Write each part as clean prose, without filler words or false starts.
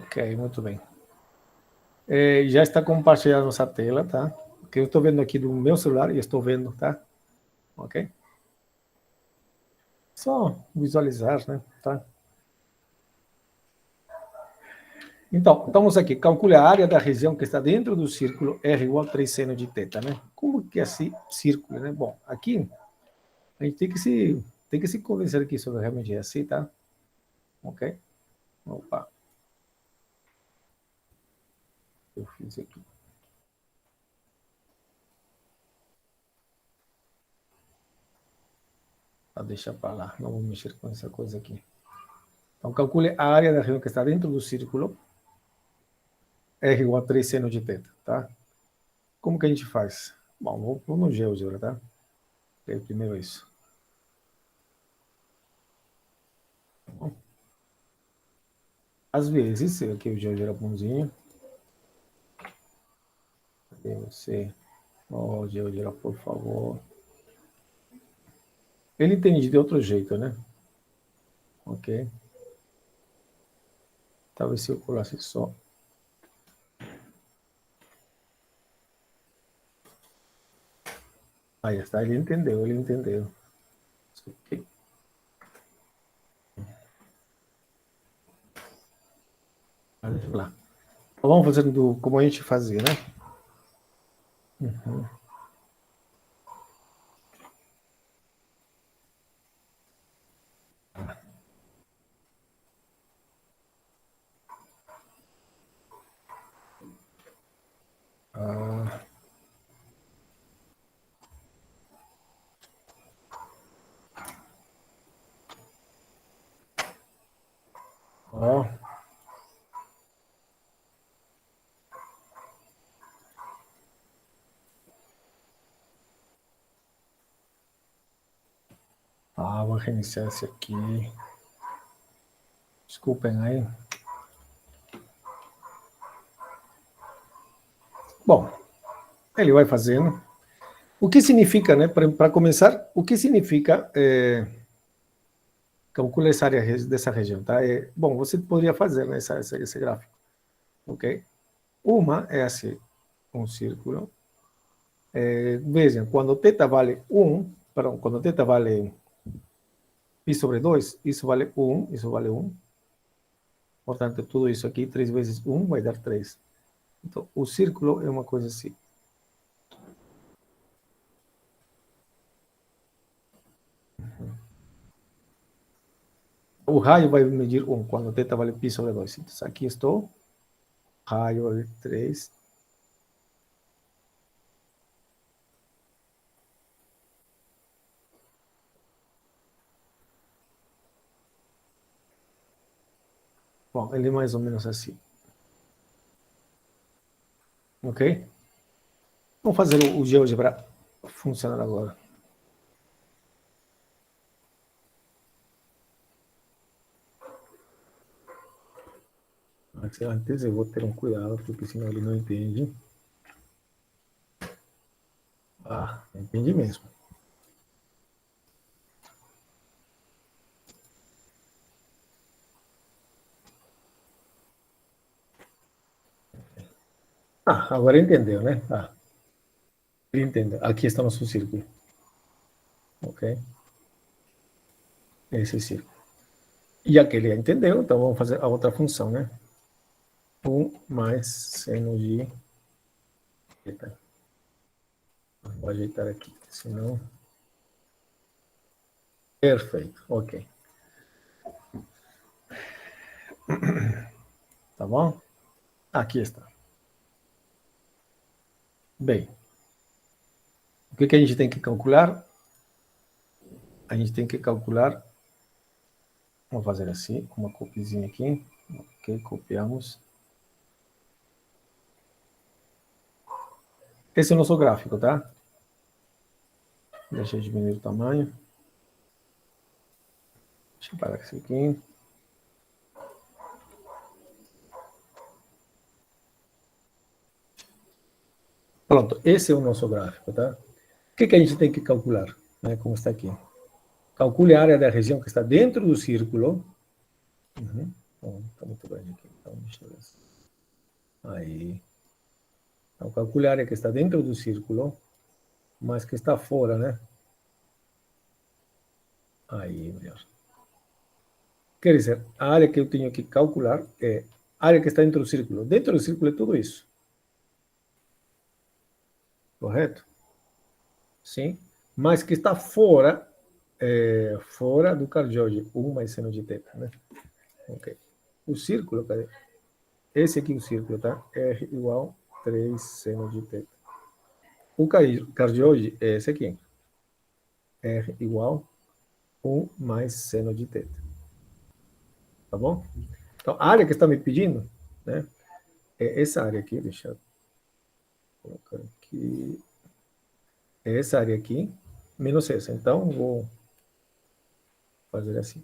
Ok, muito bem. Já está compartilhada nossa tela, tá? Que eu estou vendo aqui do meu celular e estou vendo, tá? Ok? Só visualizar, né? Tá? Então, estamos aqui. Calcule a área da região que está dentro do círculo R igual a 3 seno de θ, né? Como que é esse círculo, né? Bom, aqui a gente tem que se convencer que isso realmente é assim, tá? Ok? Opa. Eu fiz aqui. Deixa para lá, não vou mexer com essa coisa aqui. Então, calcule a área da região que está dentro do círculo R igual a 3 seno de θ, tá? Como que a gente faz? Bom, vou no GeoGebra, tá? Primeiro isso. Bom, às vezes, aqui o GeoGebra bonzinho. Cadê você? Ó, GeoGebra, por favor. Ele entende de outro jeito, né? Ok. Talvez se eu colasse só. Aí está, ele entendeu, ele entendeu. Ok. Vamos lá. Vamos fazer como a gente fazia, né? Uhum. Ah. Ó. Vou reiniciar esse aqui. Desculpem aí. Bom, ele vai fazendo. O que significa, né? Para começar, o que significa calcular essa área dessa região, tá? Bom, você poderia fazer, né, esse gráfico, ok? Uma é assim, um círculo. Vejam, quando θ vale 1, perdão, quando θ vale π sobre 2, isso vale 1, isso vale 1. Portanto, tudo isso aqui, 3 vezes 1 vai dar 3. Então, o círculo é uma coisa assim. O raio vai medir 1, quando θ vale π sobre 2. Então, aqui estou, raio vale 3. Bom, ele é mais ou menos assim. Ok? Vamos fazer o GeoGebra funcionar agora. Antes eu vou ter um cuidado, porque senão ele não entende. Entende mesmo. Agora entendeu, né? Ele entendeu. Aqui está nosso círculo. Ok? Esse círculo. E aquele entendeu, então vamos fazer a outra função, né? 1 mais seno de θ. Vou ajeitar aqui, senão... Perfeito, ok. Tá bom? Aqui está. Bem, o que a gente tem que calcular? A gente tem que calcular... Vamos fazer assim, com uma copiezinha aqui. Ok, copiamos. Esse é o nosso gráfico, tá? Deixa eu diminuir o tamanho. Deixa eu parar isso aqui. Pronto, esse é o nosso gráfico, tá? O que a gente tem que calcular? Né, como está aqui. Calcule a área da região que está dentro do círculo. Uhum. Bom, está muito grande aqui. Então, deixa eu ver. Aí. Então, calcule a área que está dentro do círculo, mas que está fora, né? Aí, melhor. Quer dizer, a área que eu tenho que calcular é a área que está dentro do círculo. Dentro do círculo é tudo isso. Correto? Sim. Mas que está fora, fora do cardioide, 1 mais seno de θ, né? Ok. O círculo, cadê? Esse aqui é o círculo, tá? R igual 3 seno de θ. O cardioide é esse aqui. R igual 1 mais seno de θ. Tá bom? Então, a área que está me pedindo, né? É essa área aqui, deixa eu colocar aqui. É essa área aqui, menos essa. Então, vou fazer assim.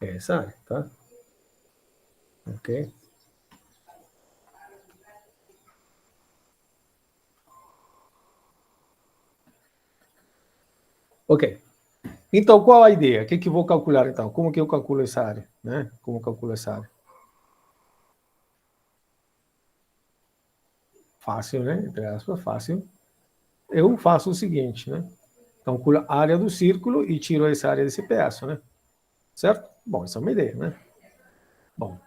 É essa área, tá? Ok? Ok. Então, qual a ideia? O que eu vou calcular, então? Como que eu calculo essa área? Né? Como eu calculo essa área? Fácil, né? Entre aspas, fácil. Eu faço o seguinte, né? Calculo a área do círculo e tiro essa área desse pedaço, né? Certo? Bom, essa é uma ideia, né? Bom,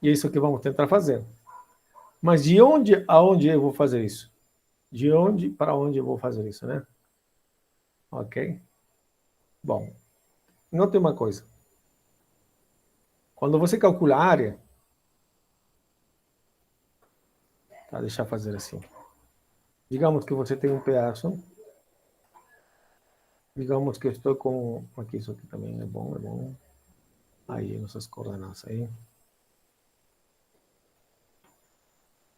e é isso que vamos tentar fazer. Mas de onde aonde eu vou fazer isso? De onde para onde eu vou fazer isso, né? Ok? Bom, note uma coisa. Quando você calcula a área, tá? Deixa eu fazer assim. Digamos que você tem um pedaço. Digamos que eu estou com... Aqui, isso aqui também é bom, é bom. Aí, nossas coordenadas aí.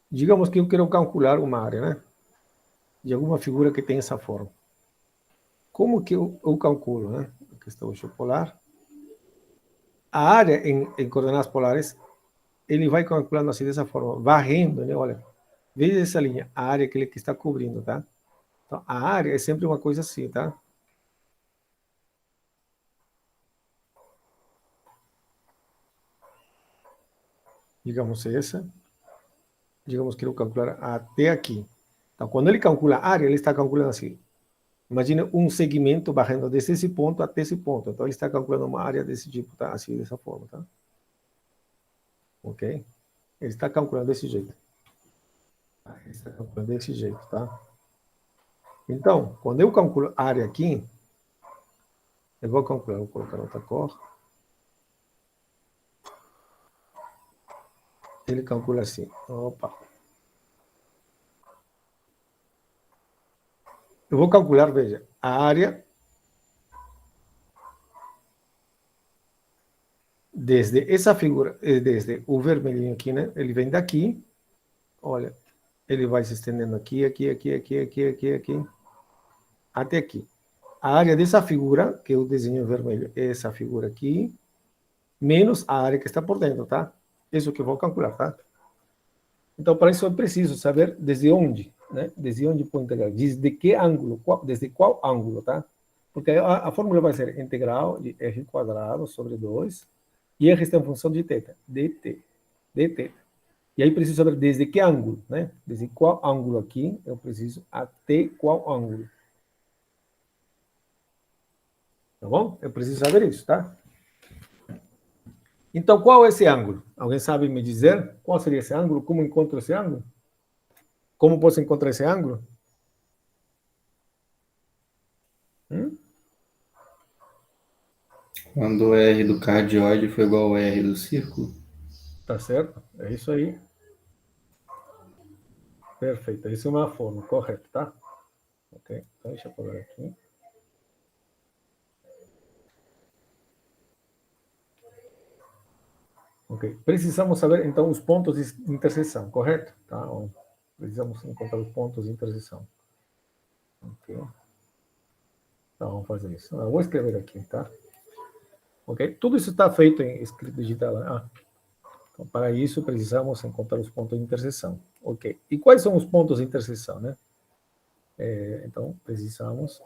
Digamos que eu quero calcular uma área, né? De alguma figura que tem essa forma. Como que eu calculo, né? Aqui está o eixo polar. A área em coordenadas polares, ele vai calculando assim dessa forma, varrendo, né? Olha, veja essa linha, a área que ele está cobrindo, tá? Então, a área é sempre uma coisa assim, tá? Digamos essa. Digamos que eu calcular até aqui. Então, quando ele calcula a área, ele está calculando assim. Imagina um segmento barrando desde esse ponto até esse ponto. Então, ele está calculando uma área desse tipo, tá? Assim, dessa forma, tá? Ok? Ele está calculando desse jeito. Ele está calculando desse jeito, tá? Então, quando eu calculo a área aqui, eu vou calcular, vou colocar outra cor. Ele calcula assim. Opa. Eu vou calcular, veja, a área desde essa figura, desde o vermelhinho aqui, né? Ele vem daqui, olha, ele vai se estendendo aqui, aqui, até aqui. A área dessa figura, que eu desenho vermelho, é essa figura aqui, menos a área que está por dentro, tá? Isso que eu vou calcular, tá? Então, para isso é preciso saber desde onde, né? Desde onde pode integrar, desde que ângulo, desde qual ângulo, tá? Porque a fórmula vai ser integral de r quadrado sobre 2, e r está em função de θ, dt. E aí preciso saber desde que ângulo, né? Desde qual ângulo aqui eu preciso até qual ângulo. Tá bom? Eu preciso saber isso, tá? Então, qual é esse ângulo? Alguém sabe me dizer qual seria esse ângulo? Como encontro esse ângulo? Como posso encontrar esse ângulo? Hum? Quando o R do cardioide foi igual ao R do círculo. Tá certo? É isso aí. Perfeito. Isso é uma forma correta, tá? Ok. Então, deixa eu colocar aqui. Ok. Precisamos saber, então, os pontos de interseção, correto? Tá? Precisamos encontrar os pontos de interseção. Ok. Então, vamos fazer isso. Eu vou escrever aqui, tá? Ok? Tudo isso está feito em escrito digital. Né? Então, para isso, precisamos encontrar os pontos de interseção. Ok. E quais são os pontos de interseção, né? Então, precisamos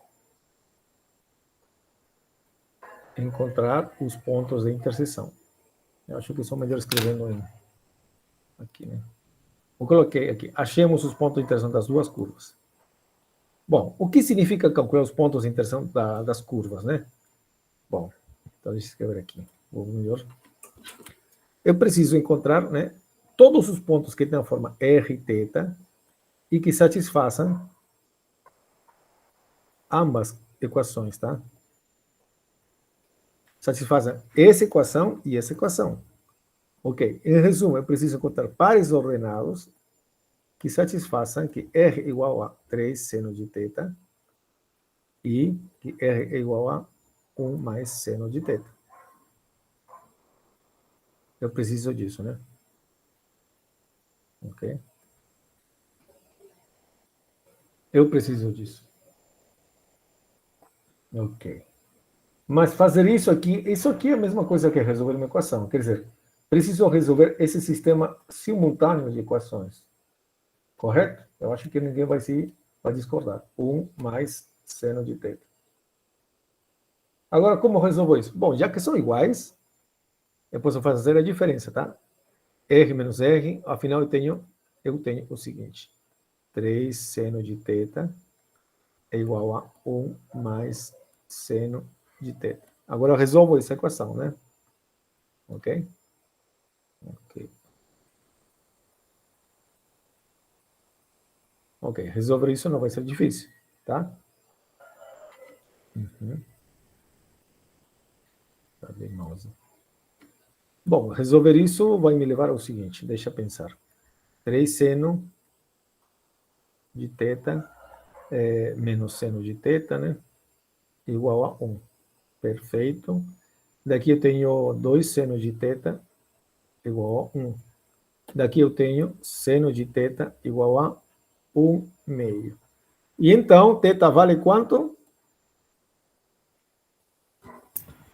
encontrar os pontos de interseção. Eu acho que sou melhor escrevendo aqui, né? Eu coloquei aqui, achemos os pontos de interseção das duas curvas. Bom, o que significa calcular os pontos de interseção das curvas, né? Bom, então deixa eu escrever aqui. Vou melhor. Eu preciso encontrar, né, todos os pontos que têm a forma r θ e que satisfaçam ambas equações, tá? Satisfazem essa equação e essa equação. Ok, em resumo, eu preciso encontrar pares ordenados que satisfaçam que R é igual a 3 seno de θ e que R é igual a 1 mais seno de θ. Eu preciso disso, né? Ok? Eu preciso disso. Ok. Mas fazer isso aqui é a mesma coisa que resolver uma equação. Quer dizer, preciso resolver esse sistema simultâneo de equações. Correto? Eu acho que ninguém vai discordar. 1 mais seno de θ. Agora, como resolvo isso? Bom, já que são iguais, eu posso fazer a diferença, tá? R menos R, afinal eu tenho o seguinte. 3 seno de θ é igual a 1 mais seno de θ. Agora eu resolvo essa equação, né? Ok? Ok. Ok, resolver isso não vai ser difícil, tá? Tá bem, mouse. Bom, resolver isso vai me levar ao seguinte, deixa eu pensar. 3 seno de θ menos seno de θ, né? Igual a 1. Perfeito. Daqui eu tenho 2 seno de θ igual a 1. Daqui eu tenho seno de θ igual a 1 meio. E então, θ vale quanto?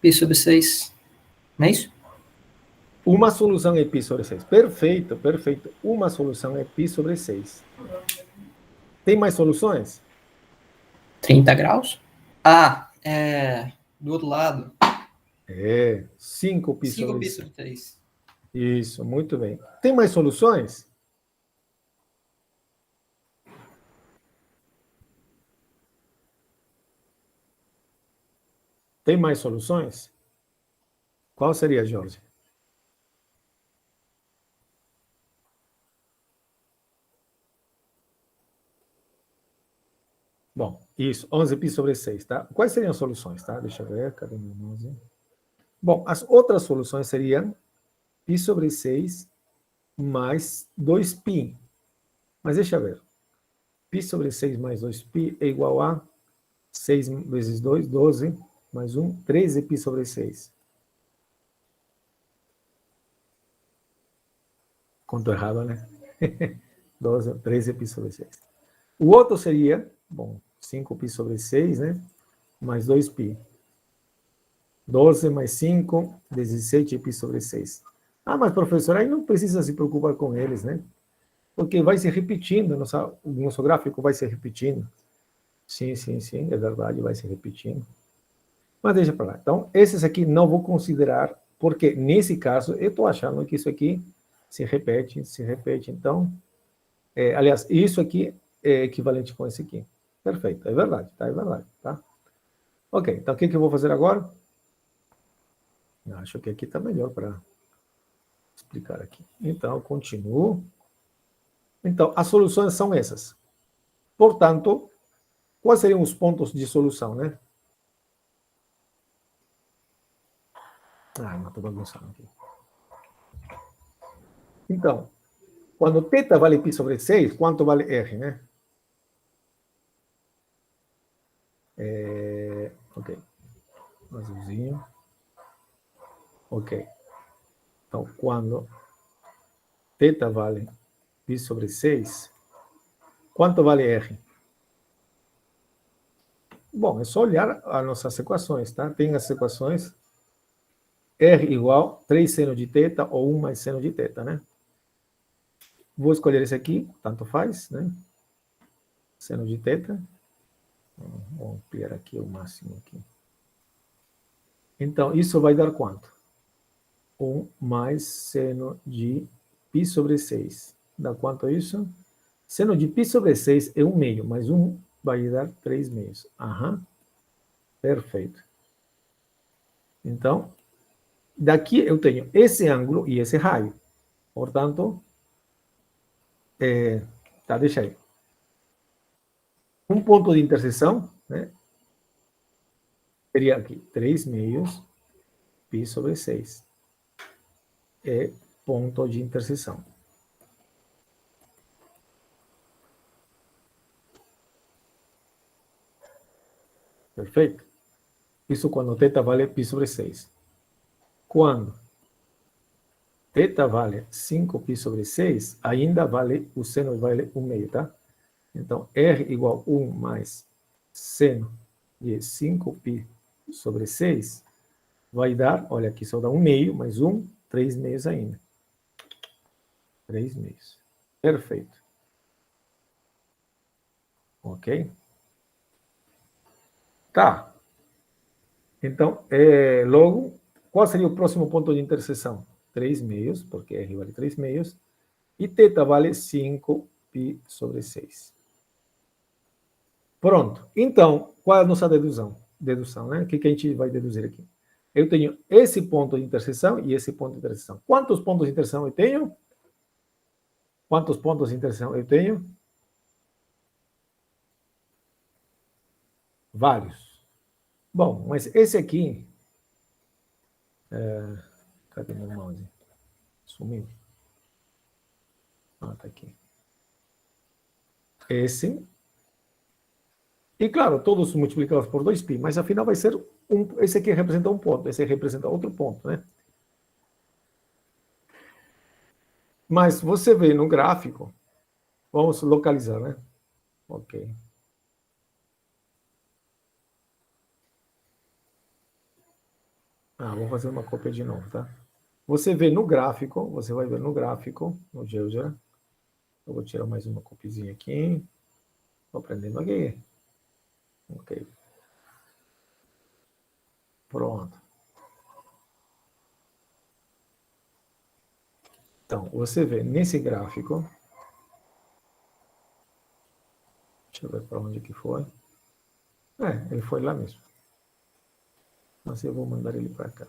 Pi sobre 6. Não é isso? Uma solução é π sobre 6. Perfeito, perfeito. Uma solução é π sobre 6. Tem mais soluções? 30 graus? Ah, do outro lado. 5π 5 sobre pi 6. sobre 3. Isso, muito bem. Tem mais soluções? Tem mais soluções? Qual seria, Jorge? Bom, isso, 11π sobre 6, tá? Quais seriam as soluções, tá? Deixa eu ver, cadê meu mouse? Bom, as outras soluções seriam π sobre 6 mais 2π. Mas deixa eu ver. π sobre 6 mais 2π é igual a 6 vezes 2, 12, mais 1, 13π sobre 6. Conto errado, né? 12, 13π sobre 6. O outro seria, bom, 5π sobre 6, né? Mais 2π. 12 mais 5, 17π sobre 6. Ah, mas professor, aí não precisa se preocupar com eles, né? Porque vai se repetindo, o nosso gráfico vai se repetindo. Sim, sim, sim, é verdade, vai se repetindo. Mas deixa para lá. Então, esses aqui não vou considerar, porque nesse caso eu estou achando que isso aqui se repete, se repete. Então, aliás, isso aqui é equivalente com esse aqui. Perfeito, é verdade, tá? É verdade, tá? Ok, então o que eu vou fazer agora? Acho que aqui está melhor para explicar aqui. Então, continuo. Então, as soluções são essas. Portanto, quais seriam os pontos de solução, né? Ah, não estou bagunçando aqui. Então, quando θ vale π sobre 6, quanto vale R, né? Ok. Azulzinho. Ok. Então, quando θ vale π sobre 6, quanto vale R? Bom, é só olhar as nossas equações, tá? Tem as equações R igual 3 seno de θ ou 1 mais seno de θ, né? Vou escolher esse aqui, tanto faz, né? Seno de θ. Vou ampliar aqui o máximo aqui. Então, isso vai dar quanto? 1 mais seno de π sobre 6. Dá quanto isso? Seno de π sobre 6 é 1 meio, mais 1 vai dar 3 meios. Aham. Perfeito. Então, daqui eu tenho esse ângulo e esse raio. Portanto, tá, deixa aí. Um ponto de interseção, né? Seria aqui 3 meios π sobre 6. É ponto de interseção. Perfeito? Isso quando θ vale π sobre 6. Quando θ vale 5π sobre 6, ainda vale, o seno vale 1 meio, tá? Então, R igual 1 mais seno de 5π sobre 6 vai dar, olha aqui, só dá 1 meio, mais 1, 3 meios ainda. 3 meios. Perfeito. Ok? Tá. Então, logo, qual seria o próximo ponto de interseção? 3 meios, porque R vale 3 meios, e θ vale 5π sobre 6. Pronto. Então, qual é a nossa dedução? Dedução, né? O que a gente vai deduzir aqui? Eu tenho esse ponto de interseção e esse ponto de interseção. Quantos pontos de interseção eu tenho? Quantos pontos de interseção eu tenho? Vários. Bom, mas esse aqui... cadê meu mouse? Sumiu. Ah, tá aqui. Esse. E, claro, todos multiplicados por 2π, mas afinal vai ser esse aqui representa um ponto, esse representa outro ponto, né? Mas você vê no gráfico, vamos localizar, né? Ok. Vou fazer uma cópia de novo, tá? Você vê no gráfico, você vai ver no gráfico, no GeoGebra. Eu vou tirar mais uma copizinha aqui. Estou aprendendo aqui. Ok. Pronto. Então, você vê nesse gráfico. Deixa eu ver para onde que foi. Ele foi lá mesmo. Mas eu vou mandar ele para cá.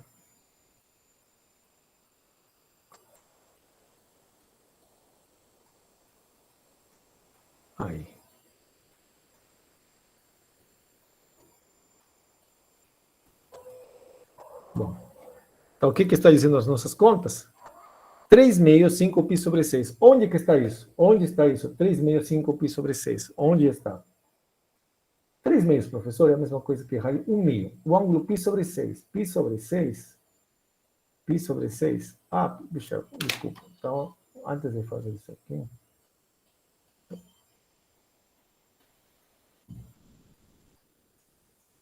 Aí. Bom. Então, o que está dizendo as nossas contas? 3 meios, 5π sobre 6. Onde que está isso? Onde está isso? 3 meios, 5π sobre 6. Onde está? 3 meios, professor, é a mesma coisa que raio 1 meio. O ângulo π sobre 6. π sobre 6. π sobre 6. Desculpa. Então, antes de fazer isso aqui...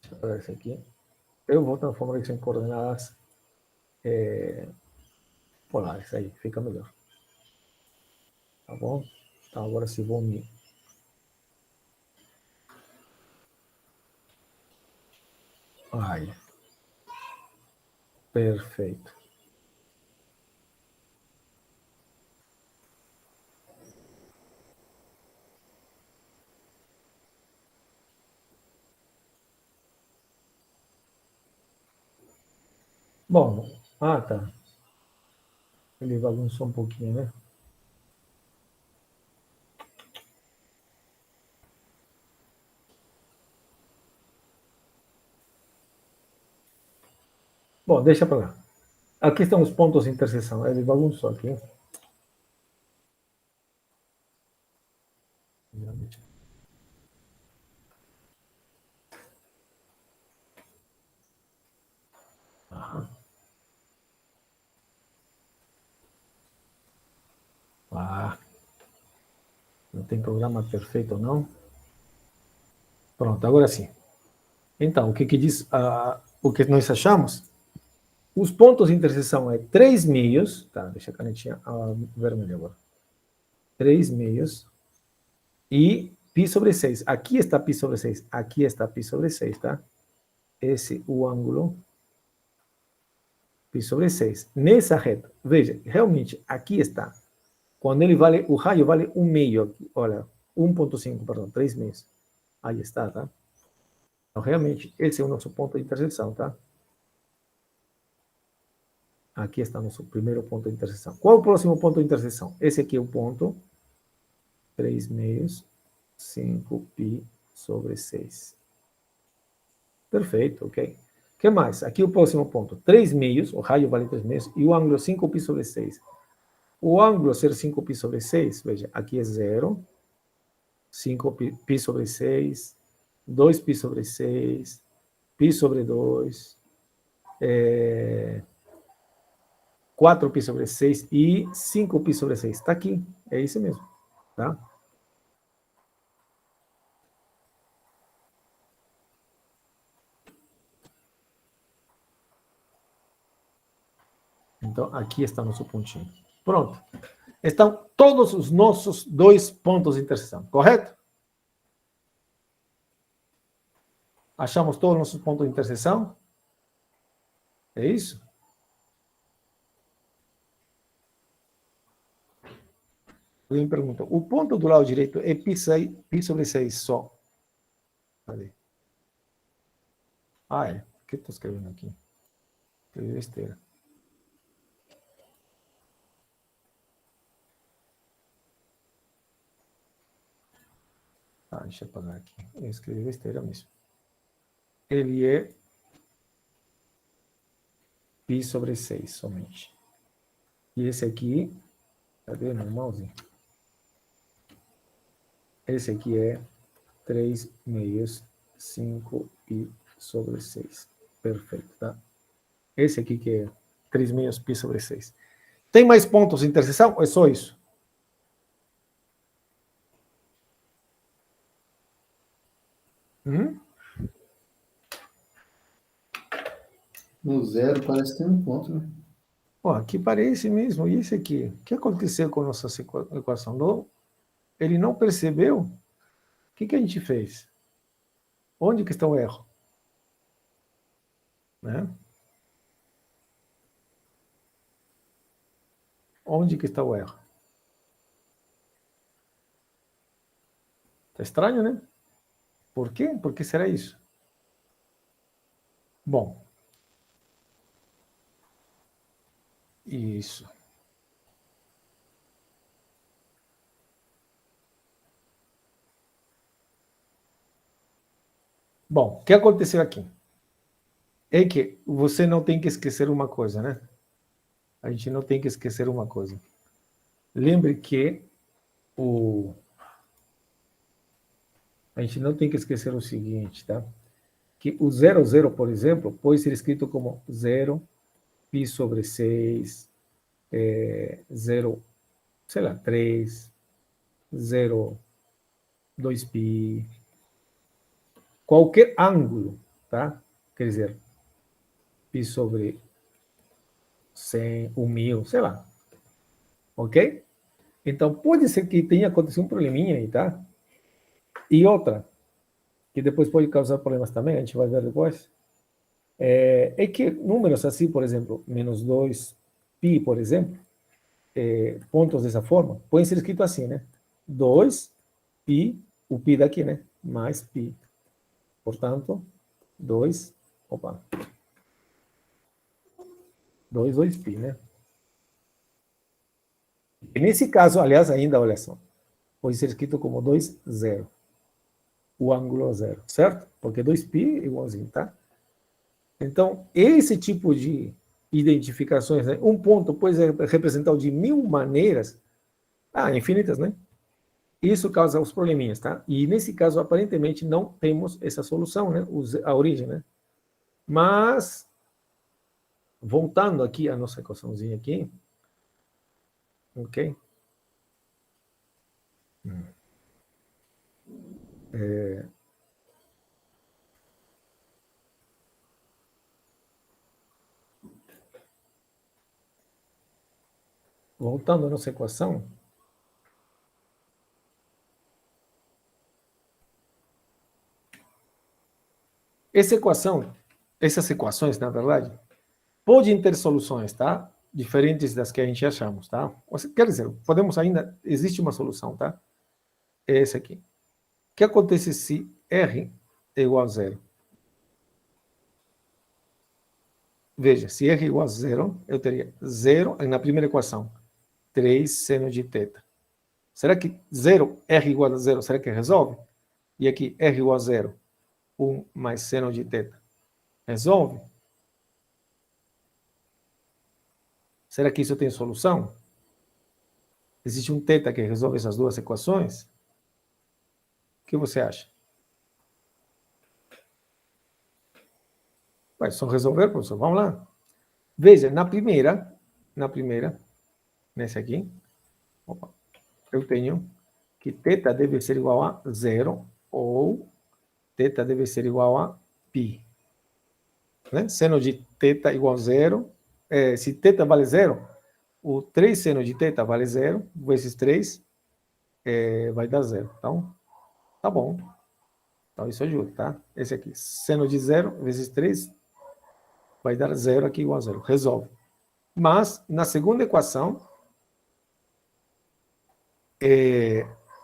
Deixa eu pegar isso aqui. Eu vou transformar isso em coordenadas polares. Aí, fica melhor. Tá bom? Então, agora se vou me... Aí. Perfeito. Bom, tá. Ele bagunçou um pouquinho, né? Bom, deixa para lá. Aqui estão os pontos de interseção. Ele bagunçou aqui. Não tem programa perfeito, não? Pronto, agora sim. Então, o que diz o que nós achamos? Os pontos de interseção é 3 meios, tá? Deixa a canetinha vermelha agora. 3 meios e π sobre 6. Aqui está π sobre 6, aqui está π sobre 6, tá? Esse o ângulo π sobre 6. Nessa reta, veja, realmente, aqui está. Quando ele vale, o raio vale 1 meio aqui, olha, 1,5, perdão, 3 meios. Aí está, tá? Então, realmente, esse é o nosso ponto de interseção, tá? Aqui está nosso primeiro ponto de interseção. Qual é o próximo ponto de interseção? Esse aqui é o ponto 3 meios, 5π sobre 6. Perfeito, ok. O que mais? Aqui o próximo ponto. 3 meios, o raio vale 3 meios, e o ângulo 5π sobre 6. O ângulo ser 5π sobre 6, veja, aqui é 0, 5π sobre 6, 2π sobre 6, π sobre 2, 4π sobre 6 e 5π sobre 6. Está aqui, é isso mesmo, tá? Então, aqui está nosso pontinho. Pronto. Estão todos os nossos 2 pontos de interseção, correto? Achamos todos os nossos pontos de interseção? É isso? Alguém pergunta, o ponto do lado direito é π sobre 6 só? Cadê? Ah, é. O que eu estou escrevendo aqui? Escrevi besteira. Ah, deixa eu apagar aqui. Eu escrevi besteira mesmo. Ele é π sobre 6 somente. E esse aqui, cadê meu mouse? Esse aqui é 3 meios, 5π sobre 6. Perfeito, tá? Esse aqui que é 3 meios π sobre 6. Tem mais pontos de interseção ou é só isso? No zero parece que tem um ponto, né? Ó, aqui parece mesmo. E esse aqui? O que aconteceu com a nossa equação? Ele não percebeu? O que a gente fez? Onde que está o erro? Né? Onde que está o erro? Está estranho, né? Por quê? Por que será isso? Bom. Isso. Bom, o que aconteceu aqui? É que você não tem que esquecer uma coisa, né? A gente não tem que esquecer uma coisa. Lembre que a gente não tem que esquecer o seguinte, tá? Que o 00, por exemplo, pode ser escrito como 0 π sobre 6, 0, sei lá, 3, 0, 2π, qualquer ângulo, tá? Quer dizer, π sobre 100, 1000, sei lá. Ok? Então, pode ser que tenha acontecido um probleminha aí, tá? E outra, que depois pode causar problemas também, a gente vai ver depois, é que números assim, por exemplo, menos 2π, por exemplo, pontos dessa forma, podem ser escritos assim, né? 2π, o π daqui, né? Mais π. Portanto, 2, 2π, né? E nesse caso, aliás, ainda, olha só, pode ser escrito como 2, 0. O ângulo 0, certo? Porque 2π é igualzinho, tá? Então, esse tipo de identificações, né? Um ponto pode ser representado de 1000 maneiras, infinitas, né? Isso causa os probleminhas, tá? E nesse caso, aparentemente, não temos essa solução, né? A origem, né? Mas, voltando aqui à nossa equaçãozinha aqui, ok? Voltando à nossa equação, essas equações, na verdade, Podem ter soluções, tá? Diferentes das que a gente achamos, tá? Quer dizer, podemos ainda, existe uma solução, tá? É esse aqui. O que acontece se R é igual a zero? Veja, se R é igual a zero, eu teria zero na primeira equação, 3 seno de θ. Será que zero, R igual a zero, será que resolve? E aqui, R igual a zero, 1 mais seno de θ. Resolve? Será que isso tem solução? Existe um θ que resolve essas duas equações? O que você acha? Vai só resolver, professor. Vamos lá. Veja, na primeira, nesse aqui, opa, eu tenho que θ deve ser igual a zero ou θ deve ser igual a π. Né? Seno de θ igual a zero. Se θ vale zero, o 3 seno de θ vale zero, vezes 3 vai dar zero. Então, tá bom. Então, isso ajuda, tá? Esse aqui, seno de zero vezes 3 vai dar zero aqui igual a zero. Resolve. Mas, na segunda equação,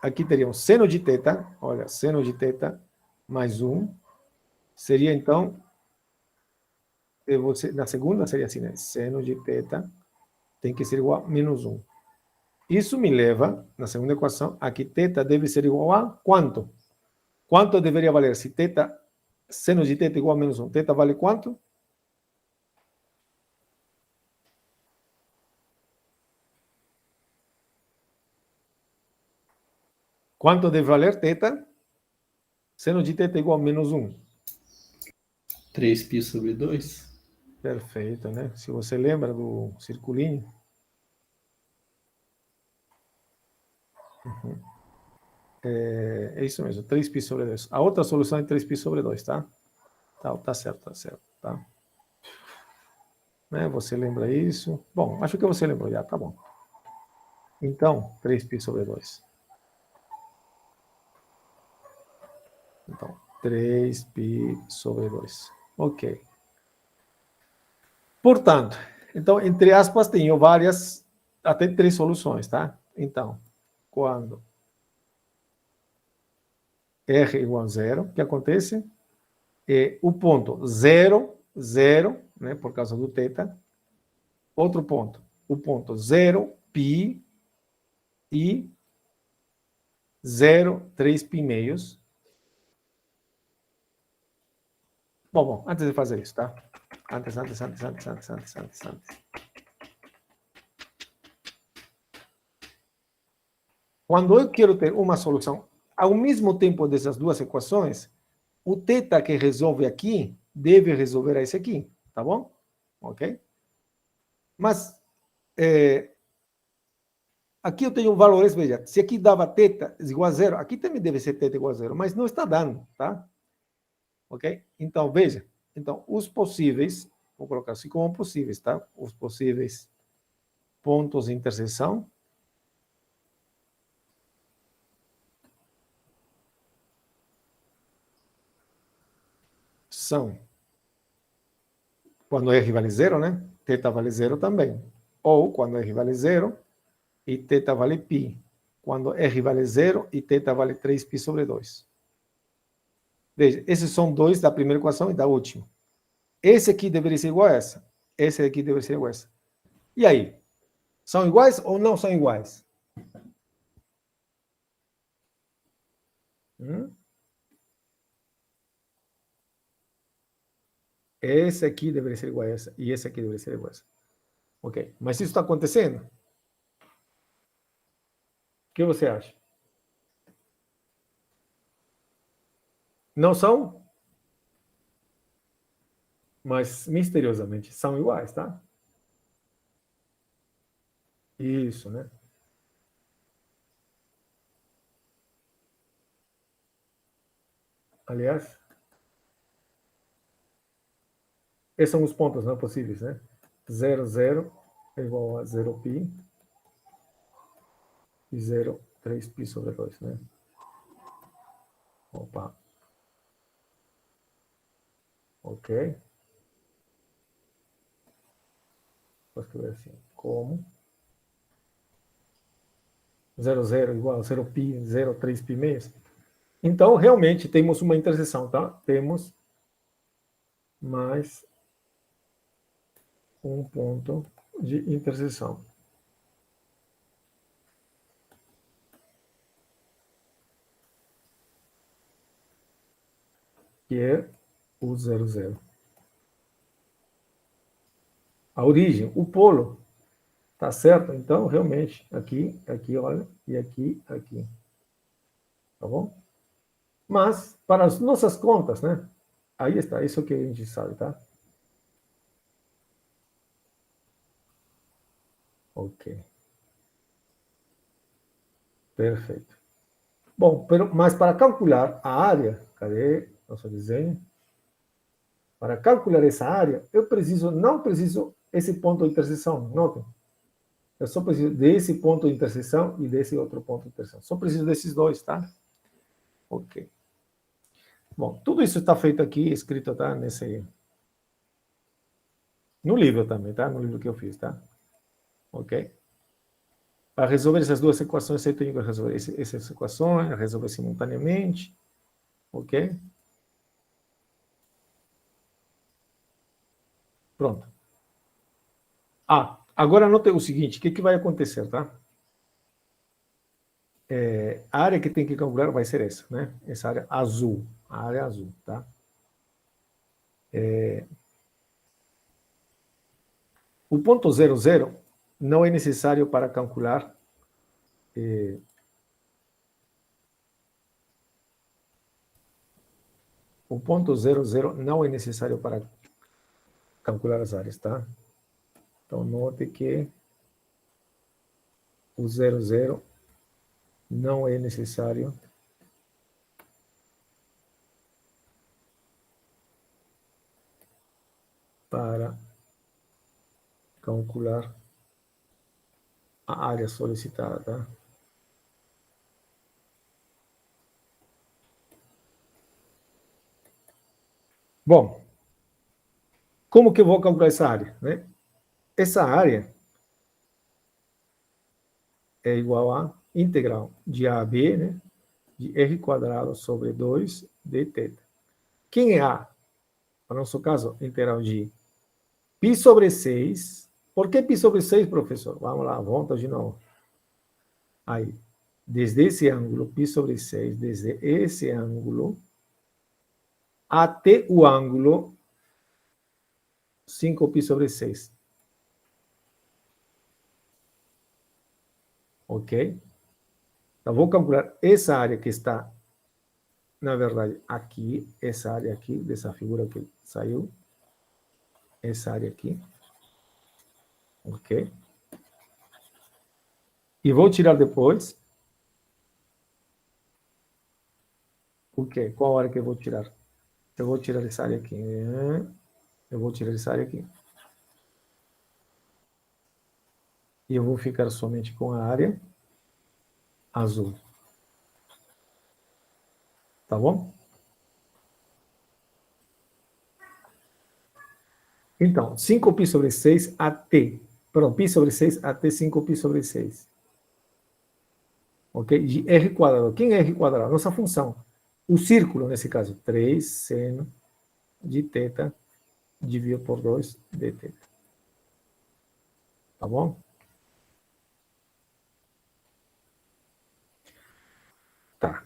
aqui teríamos seno de θ, olha, seno de θ mais 1, seria então, na segunda seria assim, né? Seno de θ tem que ser igual a menos 1. Isso me leva, na segunda equação, a que θ deve ser igual a quanto? Quanto deveria valer? Se θ, seno de θ igual a menos 1, θ vale quanto? Quanto deve valer θ? Seno de θ igual a menos 1. 3π sobre 2. Perfeito, né? Se você lembra do circulinho. É isso mesmo, 3π sobre 2. A outra solução é 3π sobre 2, tá? Tá certo, tá? Né? Você lembra isso? Bom, acho que você lembrou já, tá bom. Então, 3π sobre 2. Então, 3π sobre 2. Ok. Portanto, então, entre aspas, tenho várias, até 3 soluções, tá? Então, quando R igual a zero, o que acontece? O ponto 0, 0, né, por causa do θ. Outro ponto, o ponto 0, π e 0, 3π meios. Bom, antes de fazer isso, tá? Antes. Quando eu quero ter uma solução ao mesmo tempo dessas duas equações, o θ que resolve aqui deve resolver esse aqui, tá bom? Ok? Mas aqui eu tenho valores, veja, se aqui dava θ igual a zero, aqui também deve ser θ igual a zero, mas não está dando, tá? Ok? Então, veja, então, os possíveis, vou colocar assim como possíveis, tá? Os possíveis pontos de interseção são, quando R vale zero, né? Θ vale zero também. Ou quando R vale zero e θ vale π. Quando R vale zero e θ vale 3π sobre 2. Veja, esses são dois da primeira equação e da última. Esse aqui deveria ser igual a essa. Esse aqui deveria ser igual a essa. E aí? São iguais ou não são iguais? Esse aqui deveria ser igual a essa. E esse aqui deveria ser igual a essa. Ok. Mas isso está acontecendo? O que você acha? Não são? Mas misteriosamente são iguais, tá? Isso, né? Aliás, esses são os pontos não possíveis, né? 0, 0 é igual a 0π e 0, 3π sobre 2, né? Opa. Ok. Vou escrever assim, como 0,0 igual a 0π, 0,3π meios. Então, realmente, temos uma interseção, tá? Temos mais um ponto de interseção. Que é o 0,0. A origem, o polo, tá certo? Então, realmente, aqui, aqui, olha, e aqui, aqui. Tá bom? Mas, para as nossas contas, né? Aí está, isso que a gente sabe, tá? Ok. Perfeito. Bom, mas para calcular a área, cadê nosso desenho? Para calcular essa área, não preciso esse ponto de interseção, notem. Eu só preciso desse ponto de interseção e desse outro ponto de interseção. Só preciso desses dois, tá? Ok. Bom, tudo isso está feito aqui, escrito, tá? No livro também, tá? No livro que eu fiz, tá? Ok? Para resolver essas duas equações, eu tenho que resolver essas equações, resolver simultaneamente, ok? Pronto. Agora anote o seguinte, o que vai acontecer, tá? A área que tem que calcular vai ser essa, né? Essa área azul, a área azul, tá? O ponto 00 não é necessário para calcular o ponto 00 não é necessário para calcular as áreas, tá? Então, note que o 00 não é necessário para calcular a área solicitada, tá? Bom, como que eu vou calcular essa área, né? Essa área é igual a integral de A a B, né? De R quadrado sobre 2 de θ. Quem é A? Para o nosso caso, integral de π sobre 6. Por que π sobre 6, professor? Vamos lá, volta de novo. Aí, desde esse ângulo, π sobre 6, desde esse ângulo, até o ângulo 5π sobre 6. Ok? Então, vou calcular essa área que está, na verdade, aqui, essa área aqui, dessa figura que saiu, essa área aqui. Ok? E vou tirar depois. O quê? Qual área que eu vou tirar? Eu vou tirar essa área aqui. Eu vou tirar essa área aqui. E eu vou ficar somente com a área azul. Tá bom? Então, 5π sobre 6 até. Perdão, π sobre 6 até 5π sobre 6. Ok? De R quadrado. Quem é R quadrado? Nossa função. O círculo, nesse caso, 3 seno de θ dividido por 2 dθ. Tá bom? Tá.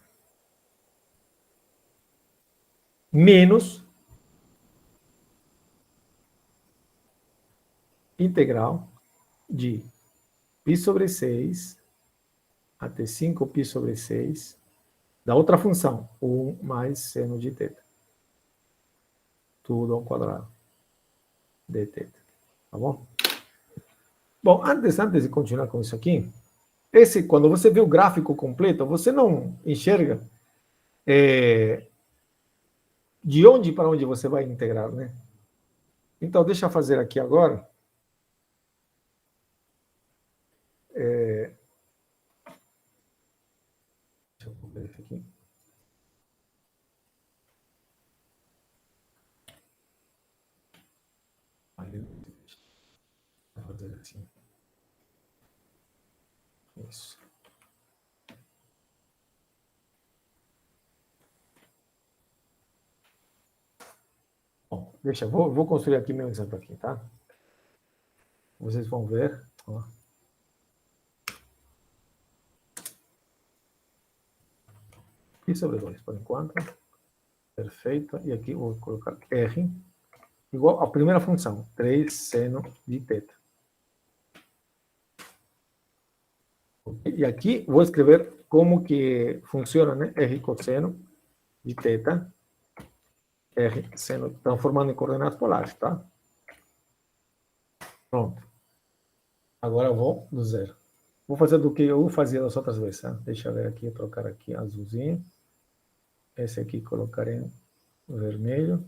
Menos integral de π sobre 6 até 5π sobre 6 da outra função, 1 mais seno de θ. Tudo ao quadrado dθ. Tá bom? Bom, antes de continuar com isso aqui, quando você vê o gráfico completo, você não enxerga de onde para onde você vai integrar, né? Então, deixa eu fazer aqui agora. Deixa eu ver isso aqui. fazer assim. Isso. Bom, deixa, vou construir aqui meu exemplo aqui, tá? Vocês vão ver. Ó. E sobre 2, por enquanto. Perfeito. E aqui vou colocar R, igual à primeira função, 3 seno de θ. E aqui vou escrever como que funciona, né? R cosseno de θ, R seno, transformando em coordenadas polares, tá? Pronto. Agora eu vou do zero. Vou fazer do que eu fazia das outras vezes, tá? Deixa eu ver aqui, trocar aqui azulzinho. Esse aqui colocar em vermelho.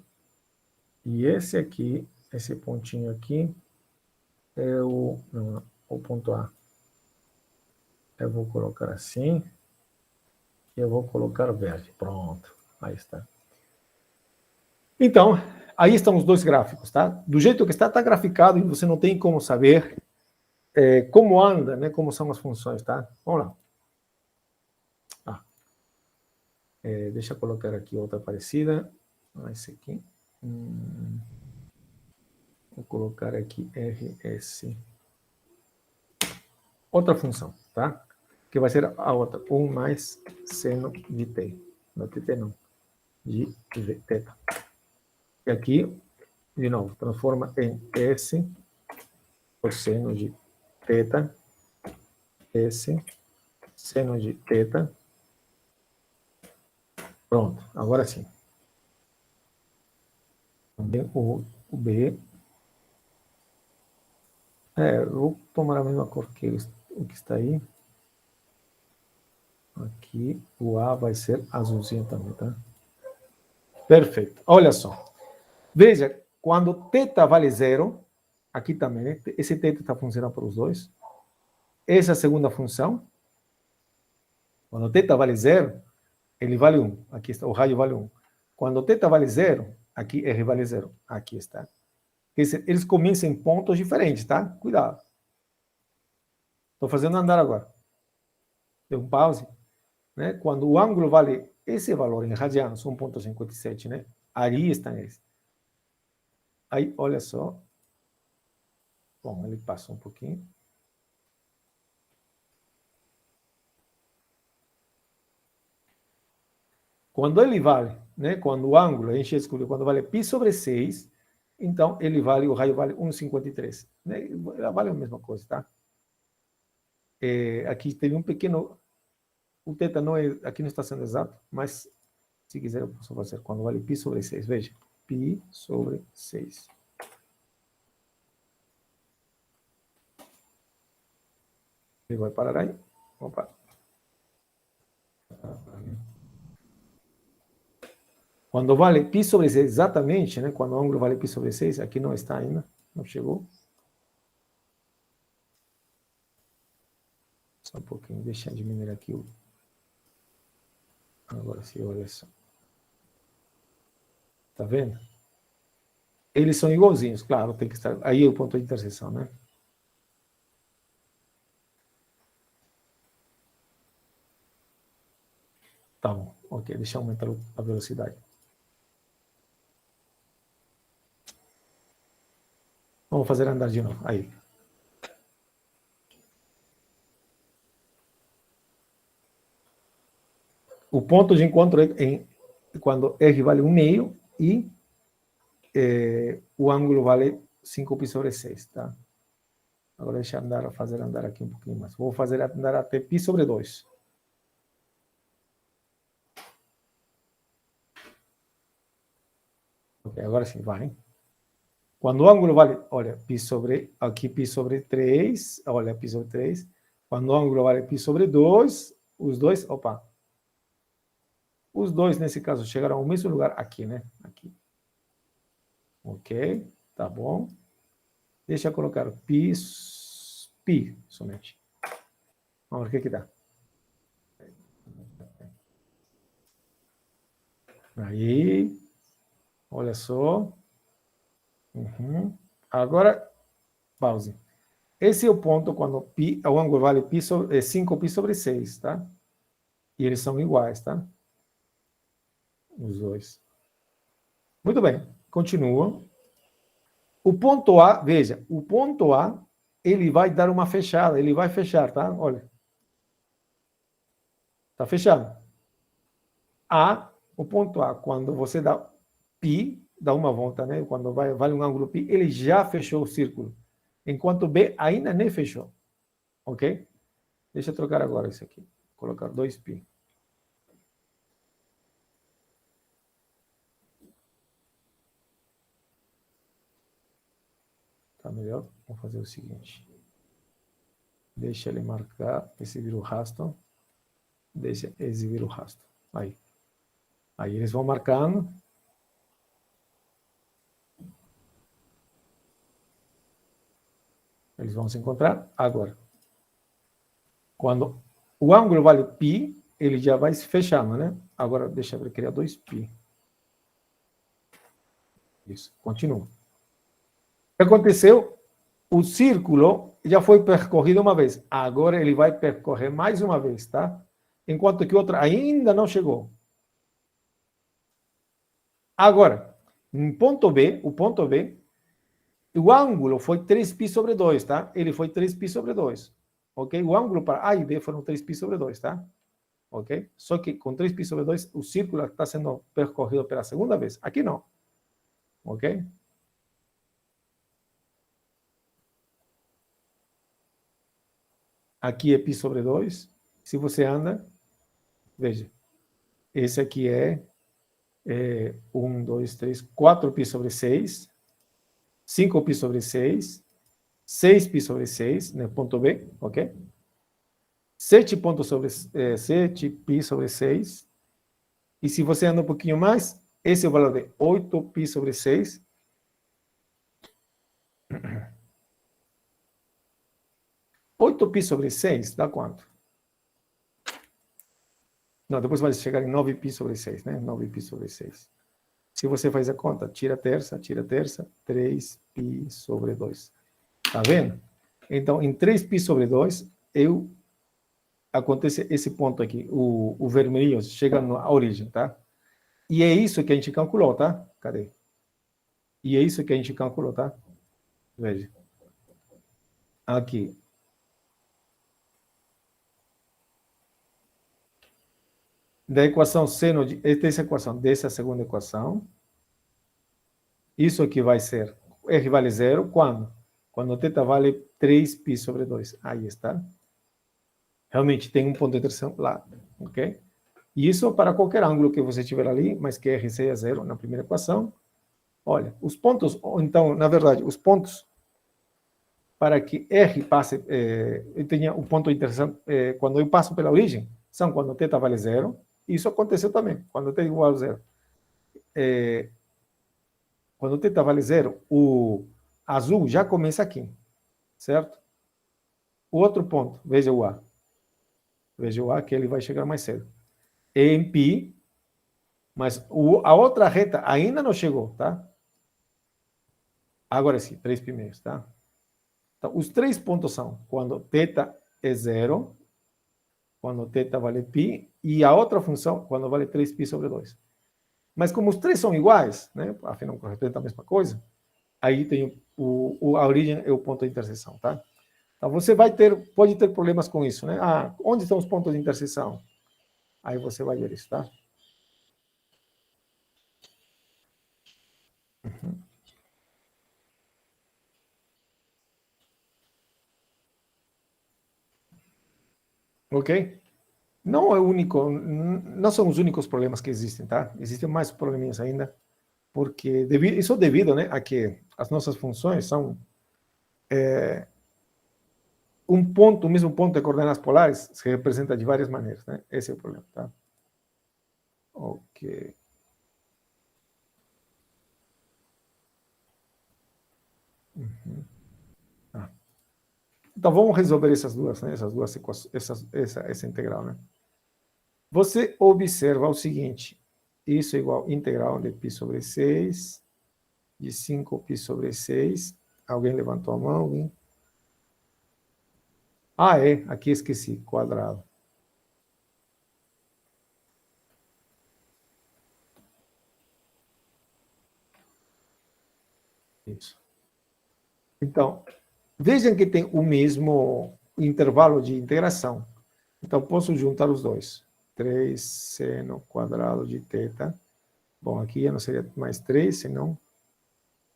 E esse aqui, esse pontinho aqui, é o ponto A. Eu vou colocar assim. E eu vou colocar verde. Pronto. Aí está. Então, aí estão os dois gráficos, tá? Do jeito que está graficado e você não tem como saber como anda, né? Como são as funções, tá? Vamos lá. Deixa eu colocar aqui outra parecida. Esse aqui. Vou colocar aqui RS. Outra função, tá? Que vai ser a outra. 1 mais seno de t. Não, tt não. De θ. E aqui, de novo, transforma em S cosseno de θ. S seno de θ. Pronto, agora sim. Também o B. Eu vou tomar a mesma cor que o que está aí. Aqui, o A vai ser azulzinho também, tá? Perfeito. Olha só. Veja, quando θ vale zero, aqui também, né? Esse θ está funcionando para os dois. Essa é a segunda função. Quando θ vale zero, ele vale 1. Aqui está, o raio vale 1. Quando θ vale zero, aqui R vale zero. Aqui está. Eles começam em pontos diferentes, tá? Cuidado. Estou fazendo andar agora. Deu um pause. Né? Quando o ângulo vale esse valor em radianos, 1,57, né? Aí está eles. Aí, olha só. Bom, ele passou um pouquinho. Quando ele vale, né? Quando o ângulo, a gente escolheu, quando vale π sobre 6, então ele vale, o raio vale 1,53. Né? Vale a mesma coisa, tá? Aqui teve um pequeno... O θ não é, aqui não está sendo exato, mas se quiser eu posso fazer quando vale π sobre 6. Veja, π sobre 6. Ele vai parar aí. Opa. Quando vale π sobre 6 exatamente, né? Quando o ângulo vale π sobre 6, aqui não está ainda, não chegou. Só um pouquinho, deixa eu diminuir aqui o... Agora sim, olha só. Tá vendo? Eles são igualzinhos, claro, tem que estar... Aí é o ponto de interseção, né? Tá bom, ok, deixa eu aumentar a velocidade. Vamos fazer andar de novo, aí. O ponto de encontro é quando R vale 1,5 e o ângulo vale 5π sobre 6, tá? Agora deixa eu fazer andar aqui um pouquinho mais. Vou fazer andar até π sobre 2. Ok, agora sim, vai. Quando o ângulo vale, olha, π sobre, aqui π sobre 3, olha, π sobre 3. Quando o ângulo vale π sobre 2, os dois, opa. Os dois, nesse caso, chegaram ao mesmo lugar aqui, né? Aqui. Ok, tá bom. Deixa eu colocar π somente. Vamos ver o que dá. Aí, olha só. Agora, pause. Esse é o ponto quando o ângulo vale 5π sobre 6, tá? E eles são iguais, tá? Os dois. Muito bem, continua. O ponto A, veja, o ponto A, ele vai dar uma fechada, ele vai fechar, tá? Olha. Tá fechado. O ponto A, quando você dá π, dá uma volta, né? Quando vale um ângulo π, ele já fechou o círculo. Enquanto B ainda nem fechou. Ok? Deixa eu trocar agora isso aqui. Vou colocar 2π. Tá melhor? Vamos fazer o seguinte. Deixa ele marcar esse vira o rastro. Deixa esse vira o rastro. Aí. Aí eles vão marcando. Eles vão se encontrar agora. Quando o ângulo vale π, ele já vai se fechando, né? Agora, deixa eu criar 2π. Isso, continua. O que aconteceu? O círculo já foi percorrido uma vez. Agora ele vai percorrer mais uma vez, tá? Enquanto que o outro ainda não chegou. Agora, em ponto B, o ângulo foi 3π sobre 2, tá? Ele foi 3π sobre 2. Ok? O ângulo para A e B foram 3π sobre 2, tá? Ok? Só que com 3π sobre 2, o círculo está sendo percorrido pela segunda vez. Aqui não. Ok? Aqui é π sobre 2. Se você anda, veja, esse aqui é 1, 2, 3, 4π sobre 6, 5π sobre 6, 6π sobre 6, né, ponto B, ok? 7π sobre 6. E se você anda um pouquinho mais, esse é o valor de 8π sobre 6. 8π sobre 6 dá quanto? Não, depois vai chegar em 9π sobre 6, né? 9π sobre 6. Se você faz a conta, tira a terça, 3π sobre 2. Tá vendo? Então, em 3π sobre 2, acontece esse ponto aqui, o vermelho chega na origem, tá? E é isso que a gente calculou, tá? Cadê? E é isso que a gente calculou, tá? Veja. Aqui. Da equação seno dessa equação, dessa segunda equação, isso aqui vai ser, R vale zero, quando? Quando θ vale 3π sobre 2. Aí está. Realmente tem um ponto de interseção lá, ok? E isso para qualquer ângulo que você tiver ali, mas que R seja zero na primeira equação. Olha, os pontos, então, na verdade, os pontos para que R passe, eu tenha um ponto de interseção, quando eu passo pela origem, são quando θ vale zero. Isso aconteceu também, quando θ é igual a zero. Quando θ vale zero, o azul já começa aqui, certo? O outro ponto, veja o A. Veja o A, que ele vai chegar mais cedo. É em π, mas a outra reta ainda não chegou, tá? Agora sim, 3π meios, tá? Então, os três pontos são quando θ é zero, quando θ vale π, e a outra função quando vale 3π sobre 2. Mas como os três são iguais, né? Afinal, representam a mesma coisa, aí tem a origem é o ponto de interseção, tá? Então, você pode ter problemas com isso, né? Ah, onde estão os pontos de interseção? Aí você vai ver isso, tá? Uhum. Ok? Não é o único, não são os únicos problemas que existem, tá? Existem mais probleminhas ainda, porque isso é devido, né, a que as nossas funções são o mesmo ponto de coordenadas polares se representa de várias maneiras, né? Esse é o problema, tá? Ok. Uhum. Ah. Então vamos resolver essas duas, né? Essas duas equações, essa integral, né? Você observa o seguinte: isso é igual a integral de π sobre 6, de 5π sobre 6. Alguém levantou a mão? Alguém? Ah, aqui esqueci, quadrado. Isso. Então, vejam que tem o mesmo intervalo de integração. Então, posso juntar os dois. 3 seno quadrado de θ. Bom, aqui já não seria mais 3, senão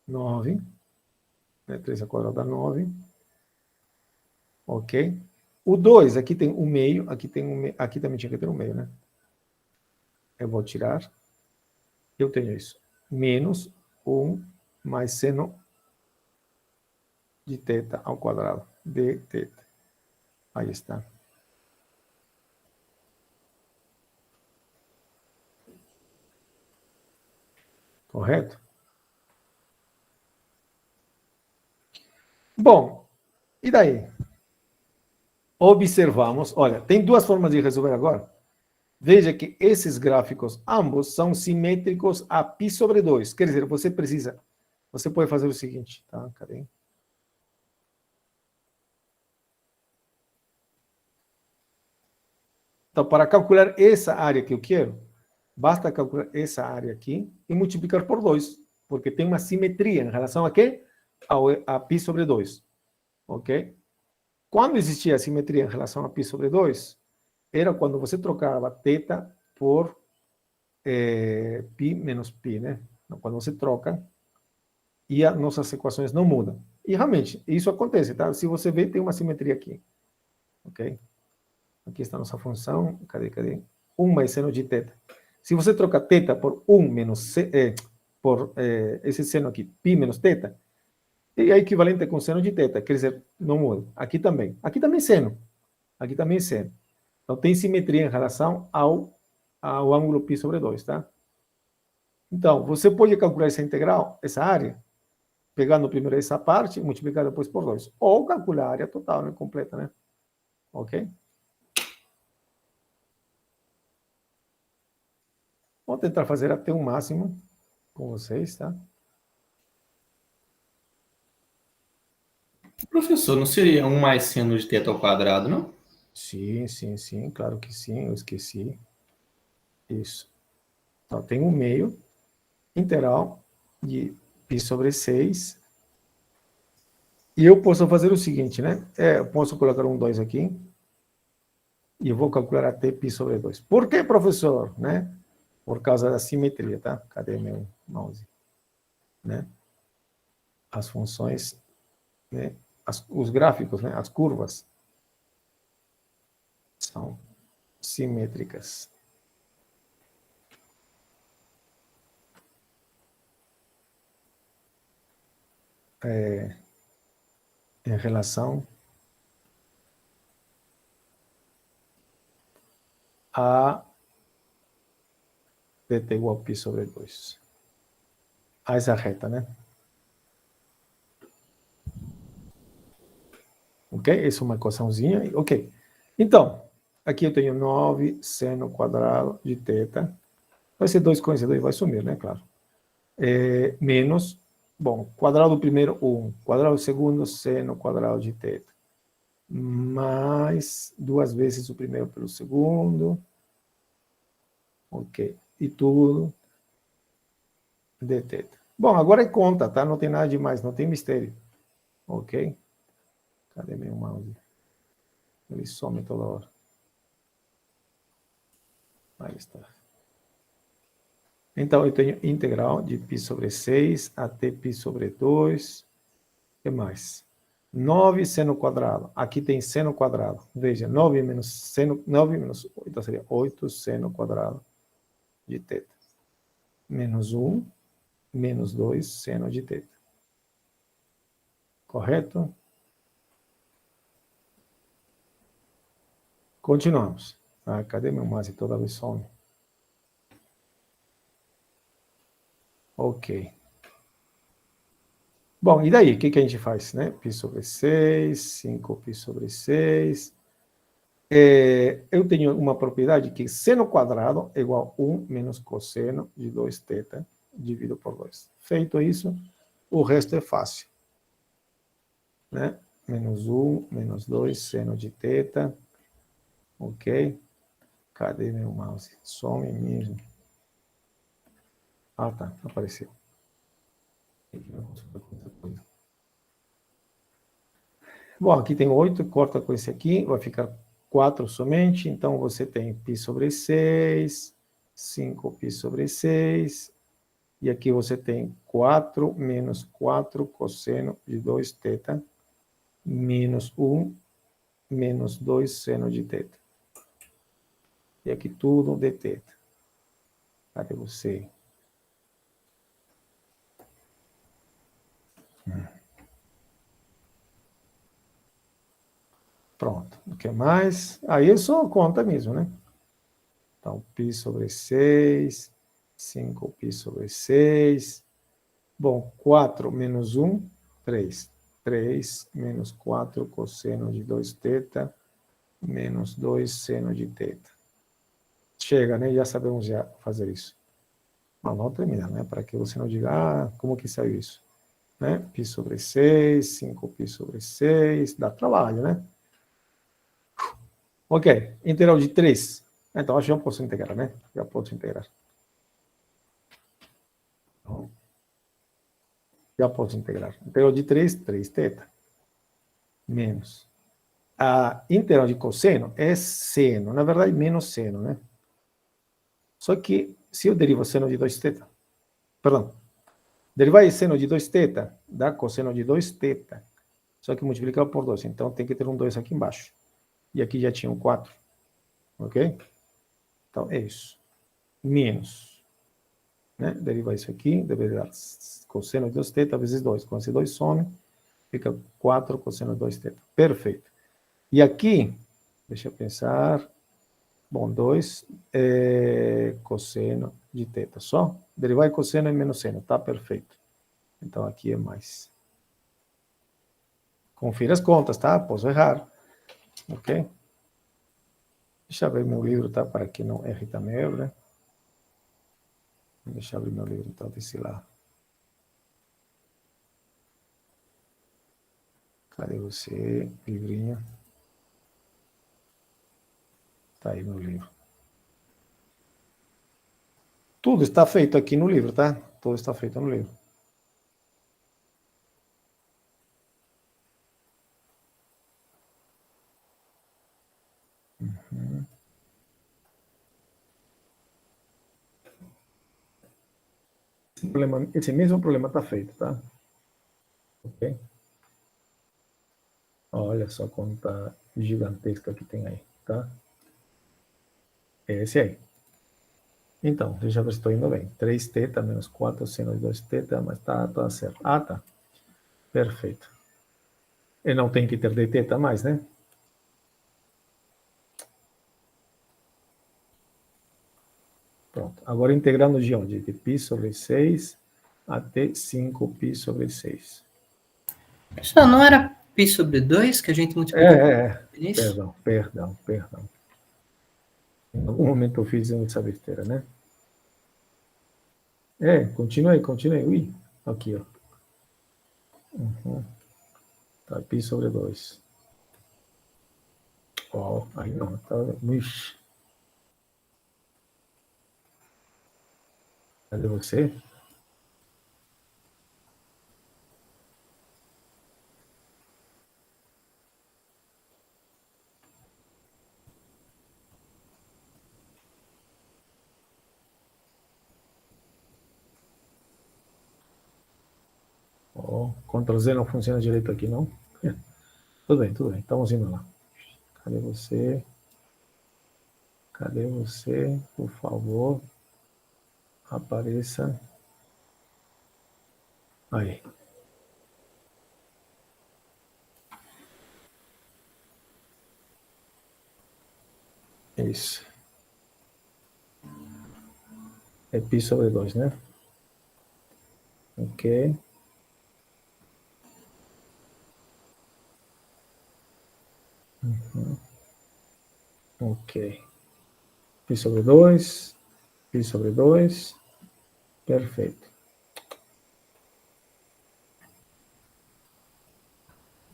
9. 3 ao quadrado dá 9. Ok? O 2, aqui tem um meio, aqui tem um meio, aqui também tinha que ter um meio, né? Eu vou tirar. Eu tenho isso. Menos 1 mais seno de θ ao quadrado de θ. Aí está. Correto? Bom, e daí? Observamos, olha, tem duas formas de resolver agora. Veja que esses gráficos, ambos, são simétricos a π sobre 2. Quer dizer, você pode fazer o seguinte, tá? Cadê? Então, para calcular essa área que eu quero, basta calcular essa área aqui e multiplicar por 2, porque tem uma simetria em relação a quê? A π sobre 2, ok? Quando existia a simetria em relação a π sobre 2, era quando você trocava θ por π menos π, né? Quando você troca, e as nossas equações não mudam. E realmente, isso acontece, tá? Se você ver, tem uma simetria aqui, ok? Aqui está a nossa função, cadê? 1 mais seno de θ. Se você troca θ por 1 menos esse seno aqui, π menos θ, é equivalente com seno de θ, quer dizer, não muda. Aqui também seno. Aqui também seno. Então, tem simetria em relação ao ângulo π sobre 2, tá? Então, você pode calcular essa integral, essa área, pegando primeiro essa parte, multiplicar depois por 2. Ou calcular a área total, né, completa, né? Ok? Vou tentar fazer até o máximo com vocês, tá? Professor, não seria 1 mais seno de θ ao quadrado, não? Sim, claro que sim, eu esqueci. Isso. Então, tem um meio integral de π sobre 6. E eu posso fazer o seguinte, né? Eu posso colocar um 2 aqui. E eu vou calcular até π sobre 2. Por que, professor? Né? Por causa da simetria, tá? Cadê meu mouse? Né? As funções, né? Os gráficos, né? As curvas são simétricas. Em relação a dt igual a π sobre 2. A essa reta, né? Ok? Essa é uma equaçãozinha. Ok. Então, aqui eu tenho 9 seno quadrado de θ. Vai ser 2 com esse 2, vai sumir, né? Claro. Menos, bom, quadrado do primeiro, 1. Quadrado do segundo, seno quadrado de θ. Mais 2 vezes o primeiro pelo segundo. Ok. E tudo dθ. Bom, agora é conta, tá? Não tem nada demais, não tem mistério. Ok? Cadê meu mouse? Ele some toda hora. Aí está. Então, eu tenho integral de π sobre 6 até π sobre 2. O que mais? 9 seno quadrado. Aqui tem seno quadrado. Veja, 9 menos 8, então seria 8 seno quadrado de θ. Menos 1, menos 2 seno de θ. Correto? Continuamos. Ah, cadê meu mouse? Toda vez some. Ok. Bom, e daí? O que a gente faz? Né? Π sobre 6, 5π sobre 6. Eu tenho uma propriedade que seno quadrado é igual a 1 menos cosseno de 2θ dividido por 2. Feito isso, o resto é fácil. Né? menos 1, menos 2, seno de θ. Ok? Cadê meu mouse? Some mesmo. Ah, tá. Apareceu. Bom, aqui tem 8, corta com esse aqui, vai ficar 4 somente. Então, você tem π sobre 6, 5π sobre 6. E aqui você tem 4 menos 4 cosseno de 2θ, menos 1, menos 2 seno de θ. E aqui tudo dθ. Cadê você? Pronto. O que mais? Aí é só conta mesmo, né? Então, π sobre 6, 5π sobre 6. Bom, 4 menos 1, 3. 3 menos 4 cosseno de 2θ, menos 2 seno de θ. Chega, né? Já sabemos já fazer isso. Mas não termina, né? Para que você não diga, ah, como que saiu isso? Né? π sobre 6, 5π sobre 6, dá trabalho, né? Ok, integral de 3. Então, acho que já posso integrar, né? Já posso integrar. Já posso integrar. Integral de 3, 3θ. Menos. A integral de cosseno é seno. Na verdade, menos seno, né? Só que, se eu derivo seno de 2θ, perdão, derivar seno de 2θ dá cosseno de 2θ, só que multiplicado por 2. Então, tem que ter um 2 aqui embaixo. E aqui já tinha um 4. Ok? Então, é isso. Menos. Né? Derivar isso aqui, deve dar cosseno de 2θ vezes 2. Quando esse 2 some, fica 4 cosseno de 2θ. Perfeito. E aqui, deixa eu pensar. Bom, 2 é cosseno de θ só. Derivar cosseno é menos seno, tá? Perfeito. Então, aqui é mais. Confira as contas, tá? Posso errar. Ok? Deixa eu ver meu livro, tá? Para que não erre também, né? Deixa eu abrir meu livro, então, desse lá. Cadê você, livrinho? Tá aí meu livro. Tudo está feito aqui no livro, tá? Tudo está feito no livro. Uhum. Esse mesmo problema está feito, tá? Ok? Olha só a conta gigantesca que tem aí, tá? É esse aí. Então, deixa eu ver se estou indo bem. 3θ menos 4 seno de 2θ, mas tá certo. Ah, tá. Perfeito. E não tem que ter dθ mais, né? Pronto. Agora integrando de onde? De π sobre 6 até 5π sobre 6. Pessoal, não era π sobre 2 que a gente multiplicou no início? Perdão. Em algum momento eu fiz essa besteira, né? Continue. Ui, aqui, ó. Uhum. Tá, π sobre 2. Ó, aí não, tá. Ixi. Cadê você? Ó, Ctrl Z não funciona direito aqui, não? Tudo bem. Estamos indo lá. Cadê você? Por favor, apareça. Aí. Isso. É π sobre 2, né? Ok. Uhum. Ok. π sobre 2. π sobre 2. Perfeito.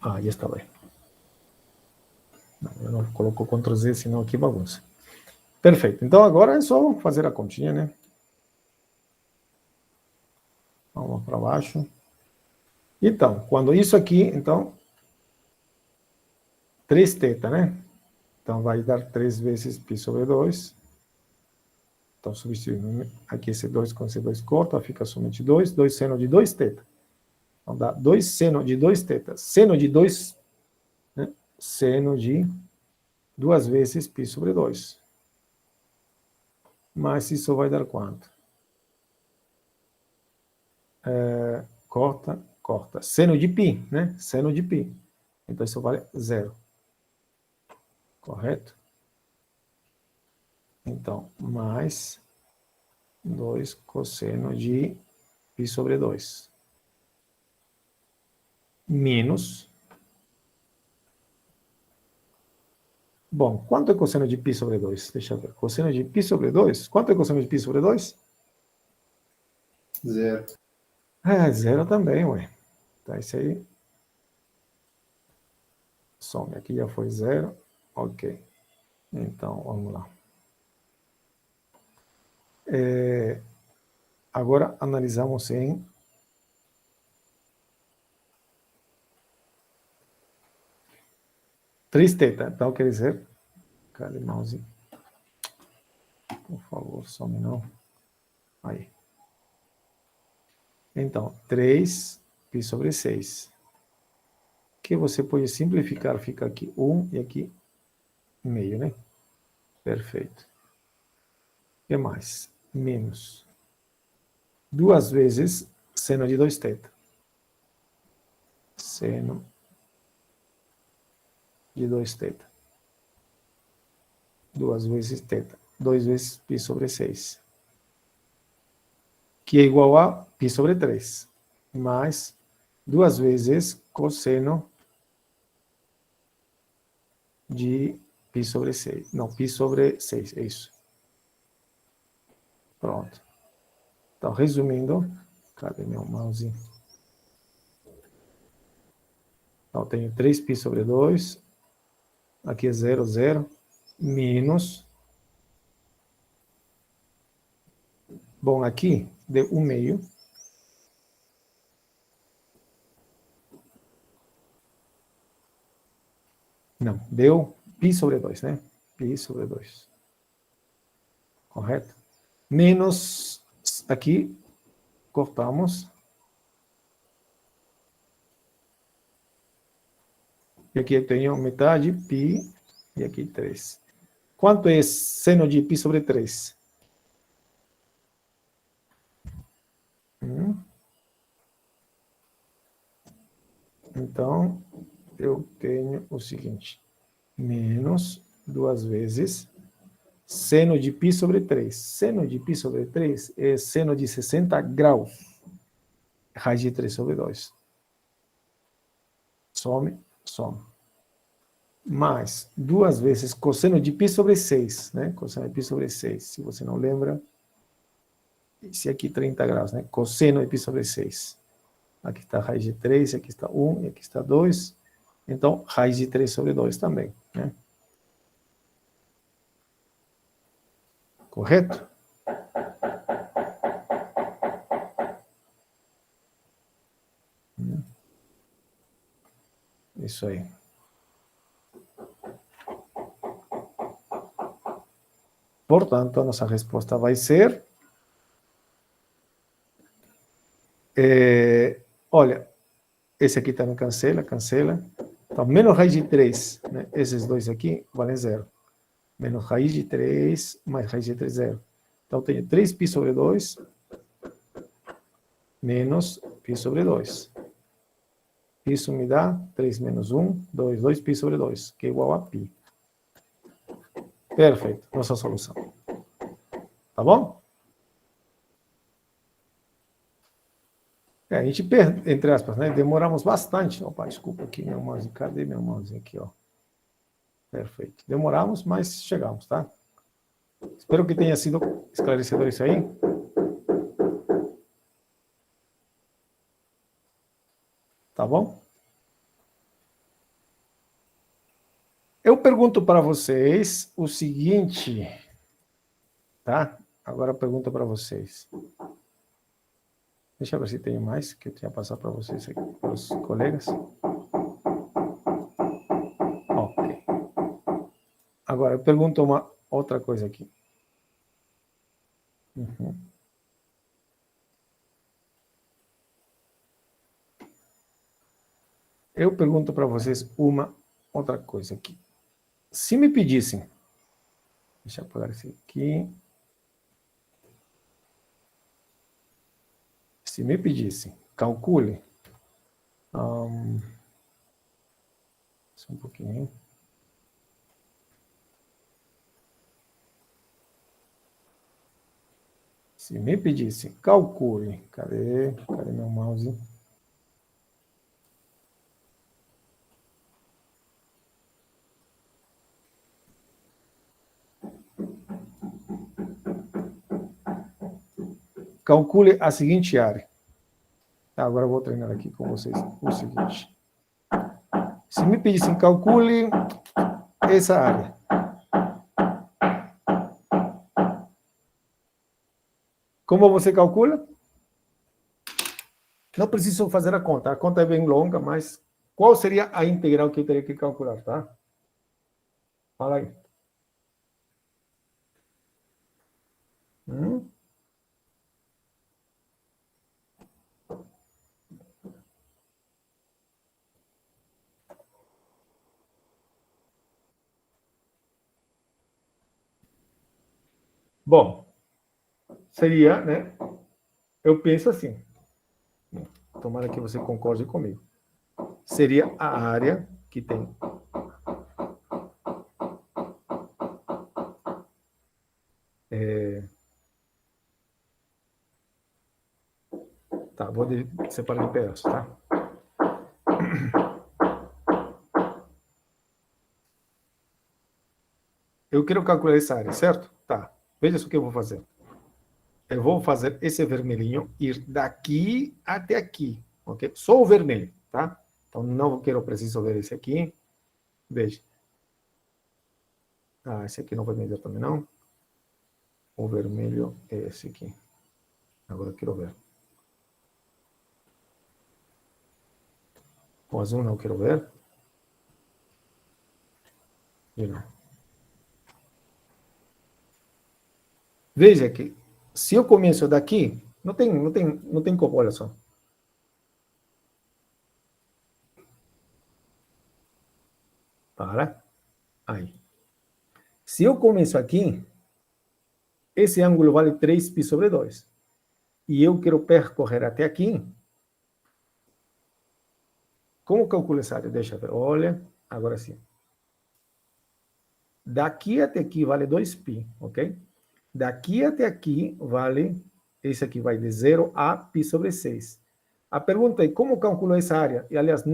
Ah, já está bem. Não, eu não coloco Ctrl Z, senão aqui bagunça. Perfeito. Então agora é só fazer a continha, né? Vamos para baixo. Então, quando isso aqui, então, 3θ, né? Então vai dar 3 vezes π sobre 2. Então, substituindo aqui esse 2 com esse 2 corta, fica somente 2. 2 seno de 2θ. Então dá 2 seno de 2θ. Seno de 2, né? Seno de 2 vezes π sobre 2. Mas isso vai dar quanto? Corta, corta. Seno de π, né? Seno de π. Então isso vale 0. Correto? Então, mais 2 cosseno de π sobre 2. Menos. Bom, quanto é cosseno de π sobre 2? Deixa eu ver. Cosseno de π sobre 2? Quanto é cosseno de π sobre 2? 0. É, 0 também, ué. Tá, isso aí. Some. Aqui já foi 0. Ok. Então, vamos lá. Agora analisamos em 3θ. Então, quer dizer... Cadê o mouse? Por favor, some não. Aí. Então, 3π sobre 6. Que você pode simplificar, fica aqui 1 e aqui meio, né? Perfeito. O que mais? Menos 2 vezes seno de 2θ. Seno de 2θ. 2 vezes θ. 2 vezes π sobre 6. Que é igual a π sobre 3. Mais 2 vezes cosseno de π sobre 6. Não, π sobre 6, é isso. Pronto. Então, resumindo, cadê meu mouse? Então, tenho 3π sobre 2, aqui é 0, 0, menos, bom, aqui deu 1 meio, não, deu π sobre 2, né? Π sobre 2, correto? Menos, aqui, cortamos, e aqui eu tenho metade π, e aqui 3. Quanto é seno de π sobre 3? Então, eu tenho o seguinte, menos 2 vezes seno de π sobre 3. Seno de π sobre 3 é seno de 60 graus. Raiz de 3 sobre 2. Some, some. Mais 2 vezes cosseno de π sobre 6, né? Cosseno de π sobre 6. Se você não lembra, esse aqui 30 graus, né? Cosseno de π sobre 6. Aqui está a raiz de 3, aqui está 1, e aqui está 2. Então, raiz de 3 sobre 2 também, né? Correto? Isso aí. Portanto, a nossa resposta vai ser... olha, esse aqui também cancela, cancela. Então, menos raiz de 3, né? Esses dois aqui valem 0. Menos raiz de 3, mais raiz de 3, 0. Então, tenho 3π sobre 2, menos π sobre 2. Isso me dá 3 menos 1, 2, 2π sobre 2, que é igual a π. Perfeito, nossa solução. Tá bom? A gente, entre aspas, né, demoramos bastante. Opa, desculpa aqui, meu mouse. Cadê meu mouse aqui, ó? Perfeito. Demoramos, mas chegamos, tá? Espero que tenha sido esclarecedor isso aí. Tá bom? Eu pergunto para vocês o seguinte, tá? Agora eu pergunto para vocês. Deixa eu ver se tem mais que eu tinha passado para vocês aqui, para os colegas. Ok. Agora, eu pergunto uma outra coisa aqui. Eu pergunto para vocês uma outra coisa aqui. Se me pedissem... Deixa eu apagar esse aqui. Se me pedissem, calcule... só um pouquinho. Se me pedissem, calcule... Cadê meu mouse? Calcule a seguinte área. Tá, agora eu vou treinar aqui com vocês o seguinte. Se me pedissem, calcule essa área. Como você calcula? Não preciso fazer a conta é bem longa, mas qual seria a integral que eu teria que calcular, tá? Fala aí. Bom, seria, né? Eu penso assim. Tomara que você concorde comigo. Seria a área que tem tá, vou separar em pedaços, tá? Eu quero calcular essa área, certo? Tá. Veja só o que eu vou fazer. Eu vou fazer esse vermelhinho ir daqui até aqui, ok? Só o vermelho, tá? Então, não preciso ver esse aqui. Veja. Ah, esse aqui não vai medir também, não. O vermelho é esse aqui. Agora eu quero ver. O azul não quero ver. E não. Veja que se eu começo daqui, não tem como, olha só. Para. Aí. Se eu começo aqui, esse ângulo vale 3π sobre 2. E eu quero percorrer até aqui. Como calculo essa área? Deixa eu ver. Olha, agora sim. Daqui até aqui vale 2π, ok? Daqui até aqui vale, esse aqui vai de 0 a π sobre 6. A pergunta é como calculo essa área? E, aliás,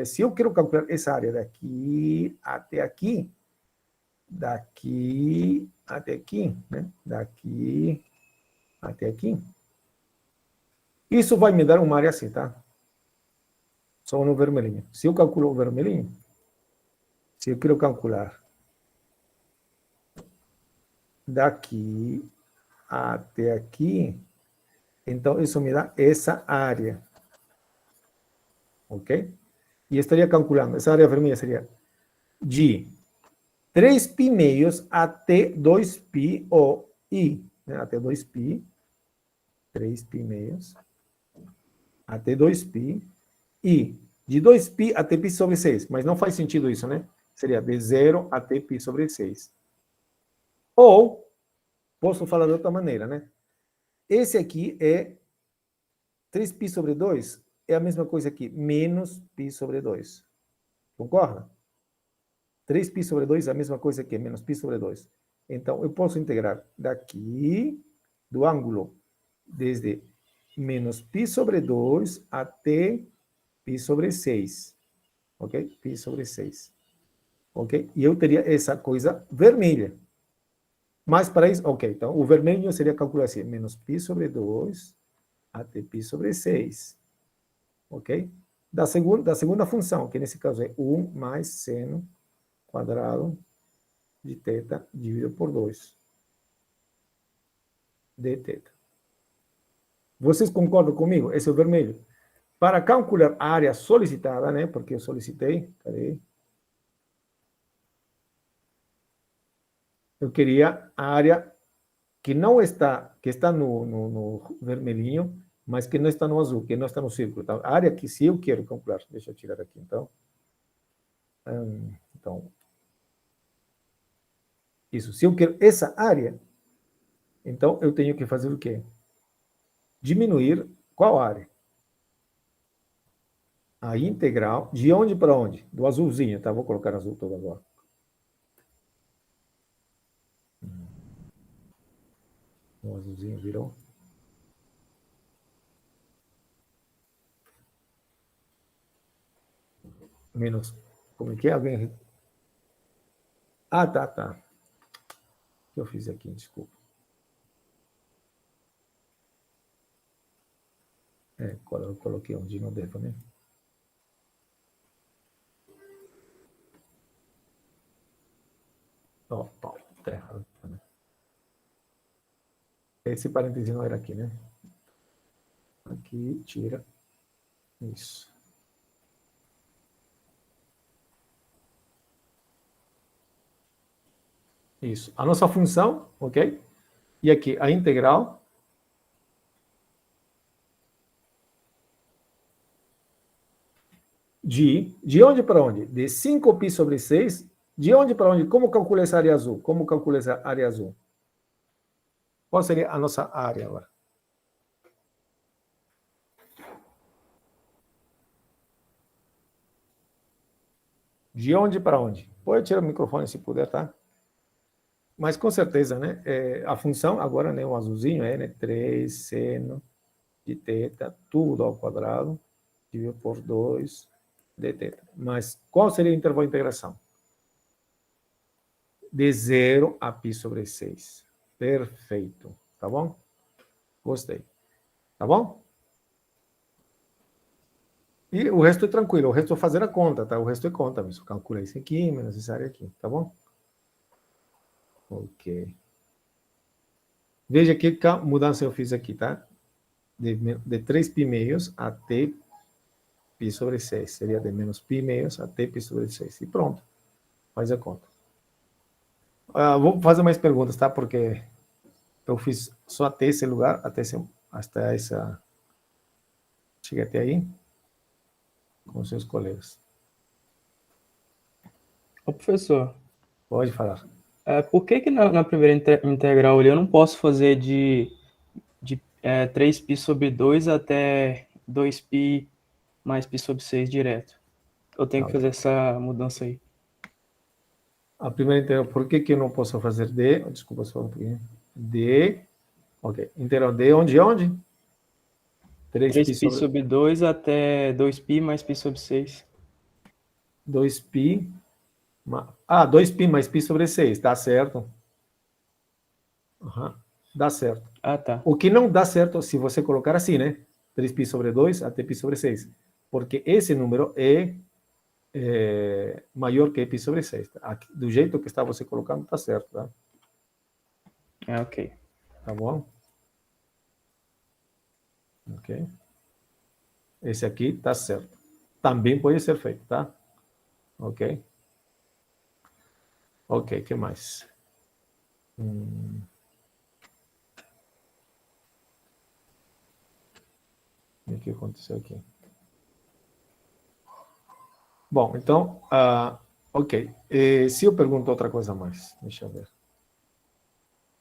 se eu quero calcular essa área daqui até aqui, daqui até aqui, né? Daqui até aqui, isso vai me dar uma área assim, tá? Só no vermelhinho. Se eu calculo o vermelhinho, se eu quero calcular daqui até aqui, então isso me dá essa área. Ok? E estaria calculando, essa área vermelha seria de 3π meios até 2π, ou i, né? Até 2π, 3π meios, até 2π, e de 2π até π sobre 6. Mas não faz sentido isso, né? Seria de 0 até π sobre 6. Ou, posso falar de outra maneira, né? Esse aqui é 3π sobre 2, é a mesma coisa aqui, menos π sobre 2. Concorda? 3π sobre 2 é a mesma coisa que menos π sobre 2. Então, eu posso integrar daqui, do ângulo, desde menos π sobre 2 até π sobre 6. Ok? Π sobre 6. Ok? E eu teria essa coisa vermelha. Mas para isso, ok, então o vermelho seria calcular assim, menos π sobre 2 até π sobre 6. Ok? Da segunda função, que nesse caso é 1 mais seno quadrado de θ dividido por 2 dθ. Vocês concordam comigo? Esse é o vermelho. Para calcular a área solicitada, né? Porque eu solicitei, cadê? Eu queria a área que não está, que está no vermelhinho, mas que não está no azul, que não está no círculo. Então, a área que se eu quero calcular, deixa eu tirar aqui, então. Então, isso, se eu quero essa área, então eu tenho que fazer o quê? Diminuir qual área? A integral, de onde para onde? Do azulzinho, tá? Vou colocar azul todo agora. O azulzinho virou. Menos, como é que é? Alguém... Ah, tá. O que eu fiz aqui? Desculpa. Eu coloquei onde não devo, né? Ó, tá errado. Esse parêntese não era aqui, né? Aqui, tira. Isso. Isso. A nossa função, ok? E aqui, a integral de onde para onde? De 5π sobre 6. De onde para onde? Como calcula essa área azul? Como calcula essa área azul? Qual seria a nossa área agora? De onde para onde? Pode tirar o microfone se puder, tá? Mas com certeza, né? A função agora, né? O azulzinho é, né? 3 seno de θ, tudo ao quadrado, dividido por 2 dθ. Mas qual seria o intervalo de integração? De 0 a π sobre 6. Perfeito. Tá bom? Gostei. Tá bom? E o resto é tranquilo. O resto é fazer a conta, tá? O resto é conta mesmo. Calcula isso aqui, menos essa área aqui. Tá bom? Ok. Veja que mudança eu fiz aqui, tá? De 3π meios até π sobre 6. Seria de menos π meios até π sobre 6. E pronto. Faz a conta. Vou fazer mais perguntas, tá? Porque eu fiz só até esse lugar, até essa... Cheguei até aí com seus colegas. Ô, professor, Pode falar. por que na primeira integral ali eu não posso fazer de 3π sobre 2 até 2π mais π sobre 6 direto? Eu tenho que fazer essa mudança aí. A primeira integral, por que eu não posso fazer de... Desculpa só um pouquinho. De... Ok. Integral de onde? 3π sobre 2 até 2π mais π sobre 6. 2π... 2π mais π sobre 6. Dá certo. Uhum. Dá certo. Ah, tá. O que não dá certo se você colocar assim, né? 3π sobre 2 até π sobre 6. Porque esse número é maior que π sobre 6. Aqui, do jeito que está você colocando, está certo, tá? Ok. Tá bom? Ok. Esse aqui está certo. Também pode ser feito, tá? Ok. Ok, o que mais? O que aconteceu aqui? Bom, então, ok. Se eu pergunto outra coisa a mais, deixa eu ver.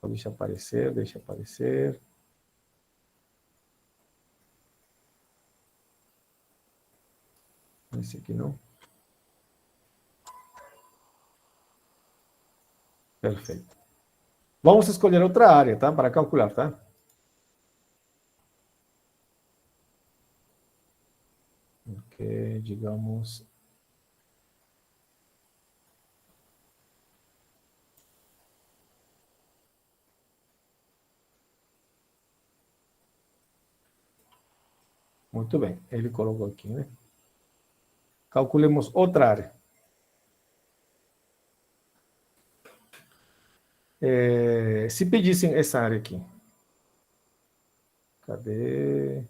Deixa aparecer, deixa aparecer. Esse aqui não. Perfeito. Vamos escolher outra área, tá? Para calcular, tá? Ok, digamos... Muito bem, ele colocou aqui, né? Calculemos outra área. Se pedissem essa área aqui. Cadê?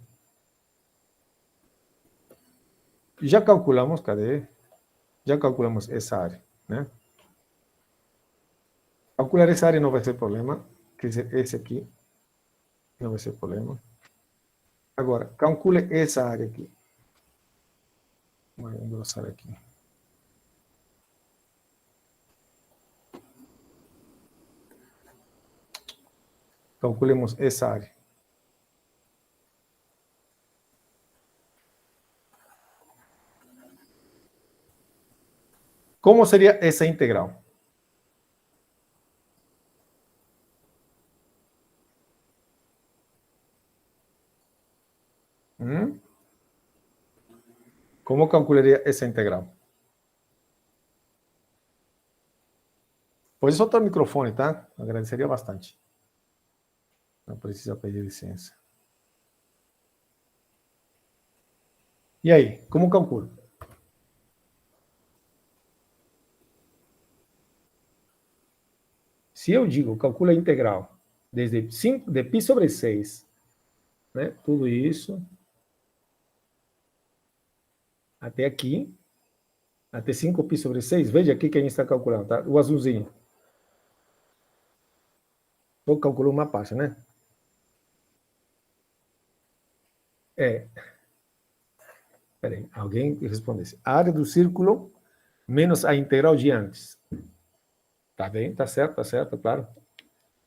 Já calculamos, cadê? Já calculamos essa área, né? Calcular essa área não vai ser problema. Quer dizer, esse aqui não vai ser problema. Agora, calcule essa área aqui. Vou engrossar aqui. Calculemos essa área. Como seria essa integral? Como calcularia essa integral? Pode soltar o microfone, tá? Agradeceria bastante. Não precisa pedir licença. E aí, como calculo? Se eu digo, calcula a integral desde 5 de π sobre 6, né? Tudo isso até aqui, até 5π sobre 6, veja aqui que a gente está calculando, tá? O azulzinho. Eu calculo uma parte, né? Peraí, alguém respondesse. A área do círculo menos a integral de antes. Tá bem, tá certo, claro.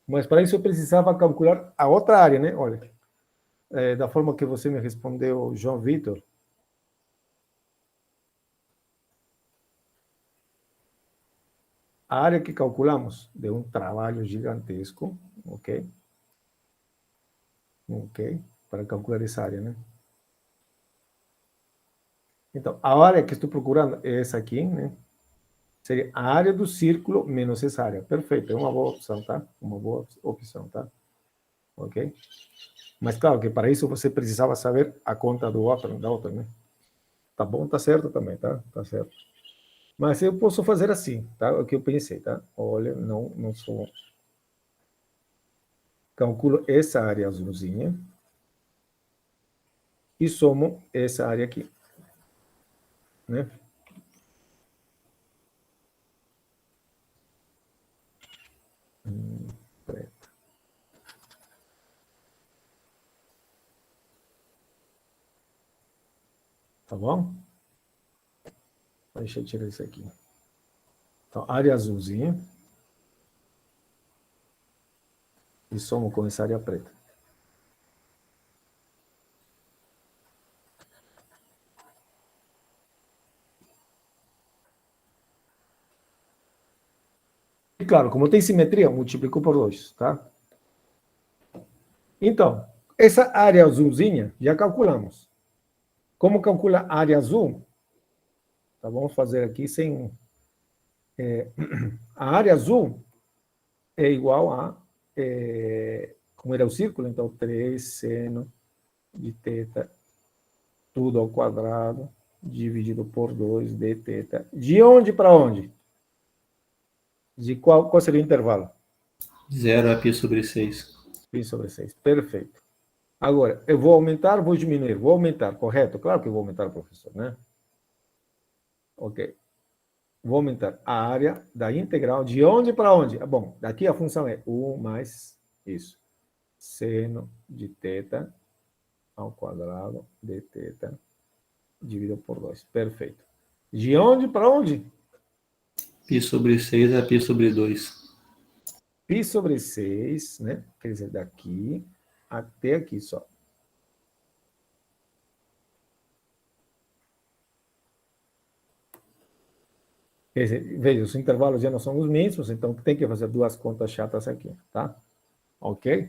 Mas para isso eu precisava calcular a outra área, né? Olha, da forma que você me respondeu, João Vitor. A área que calculamos deu um trabalho gigantesco, ok? Ok, para calcular essa área, né? Então, a área que estou procurando é essa aqui, né? Seria a área do círculo menos essa área. Perfeito, é uma boa opção, tá? Uma boa opção, tá? Ok? Mas, claro, que para isso você precisava saber a conta da outra, né? Tá bom, tá certo também, tá? Tá certo. Mas eu posso fazer assim, tá? O que eu pensei, tá? Olha, não sou... Calculo essa área azulzinha e somo essa área aqui, né? Preta. Tá bom? Deixa eu tirar isso aqui. Então, área azulzinha. E somo com essa área preta. E claro, como tem simetria, multiplico por 2, tá? Então, essa área azulzinha, já calculamos. Como calcula a área azul? Tá, vamos fazer aqui sem... a área azul é igual a... como era o círculo, então 3 seno de θ, tudo ao quadrado, dividido por 2 de θ. De onde para onde? De qual seria o intervalo? 0 a π sobre 6. Π sobre 6, perfeito. Agora, eu vou aumentar, vou diminuir, vou aumentar, correto? Claro que eu vou aumentar, professor, né? Ok. Vou aumentar a área da integral de onde para onde? Bom, daqui a função é 1 mais isso. Seno de θ ao quadrado de θ dividido por 2. Perfeito. De onde para onde? Π sobre 6 a π sobre 2. Π sobre 6, né? Quer dizer, daqui até aqui só. Quer dizer, veja, os intervalos já não são os mesmos, então tem que fazer duas contas chatas aqui, tá? Ok?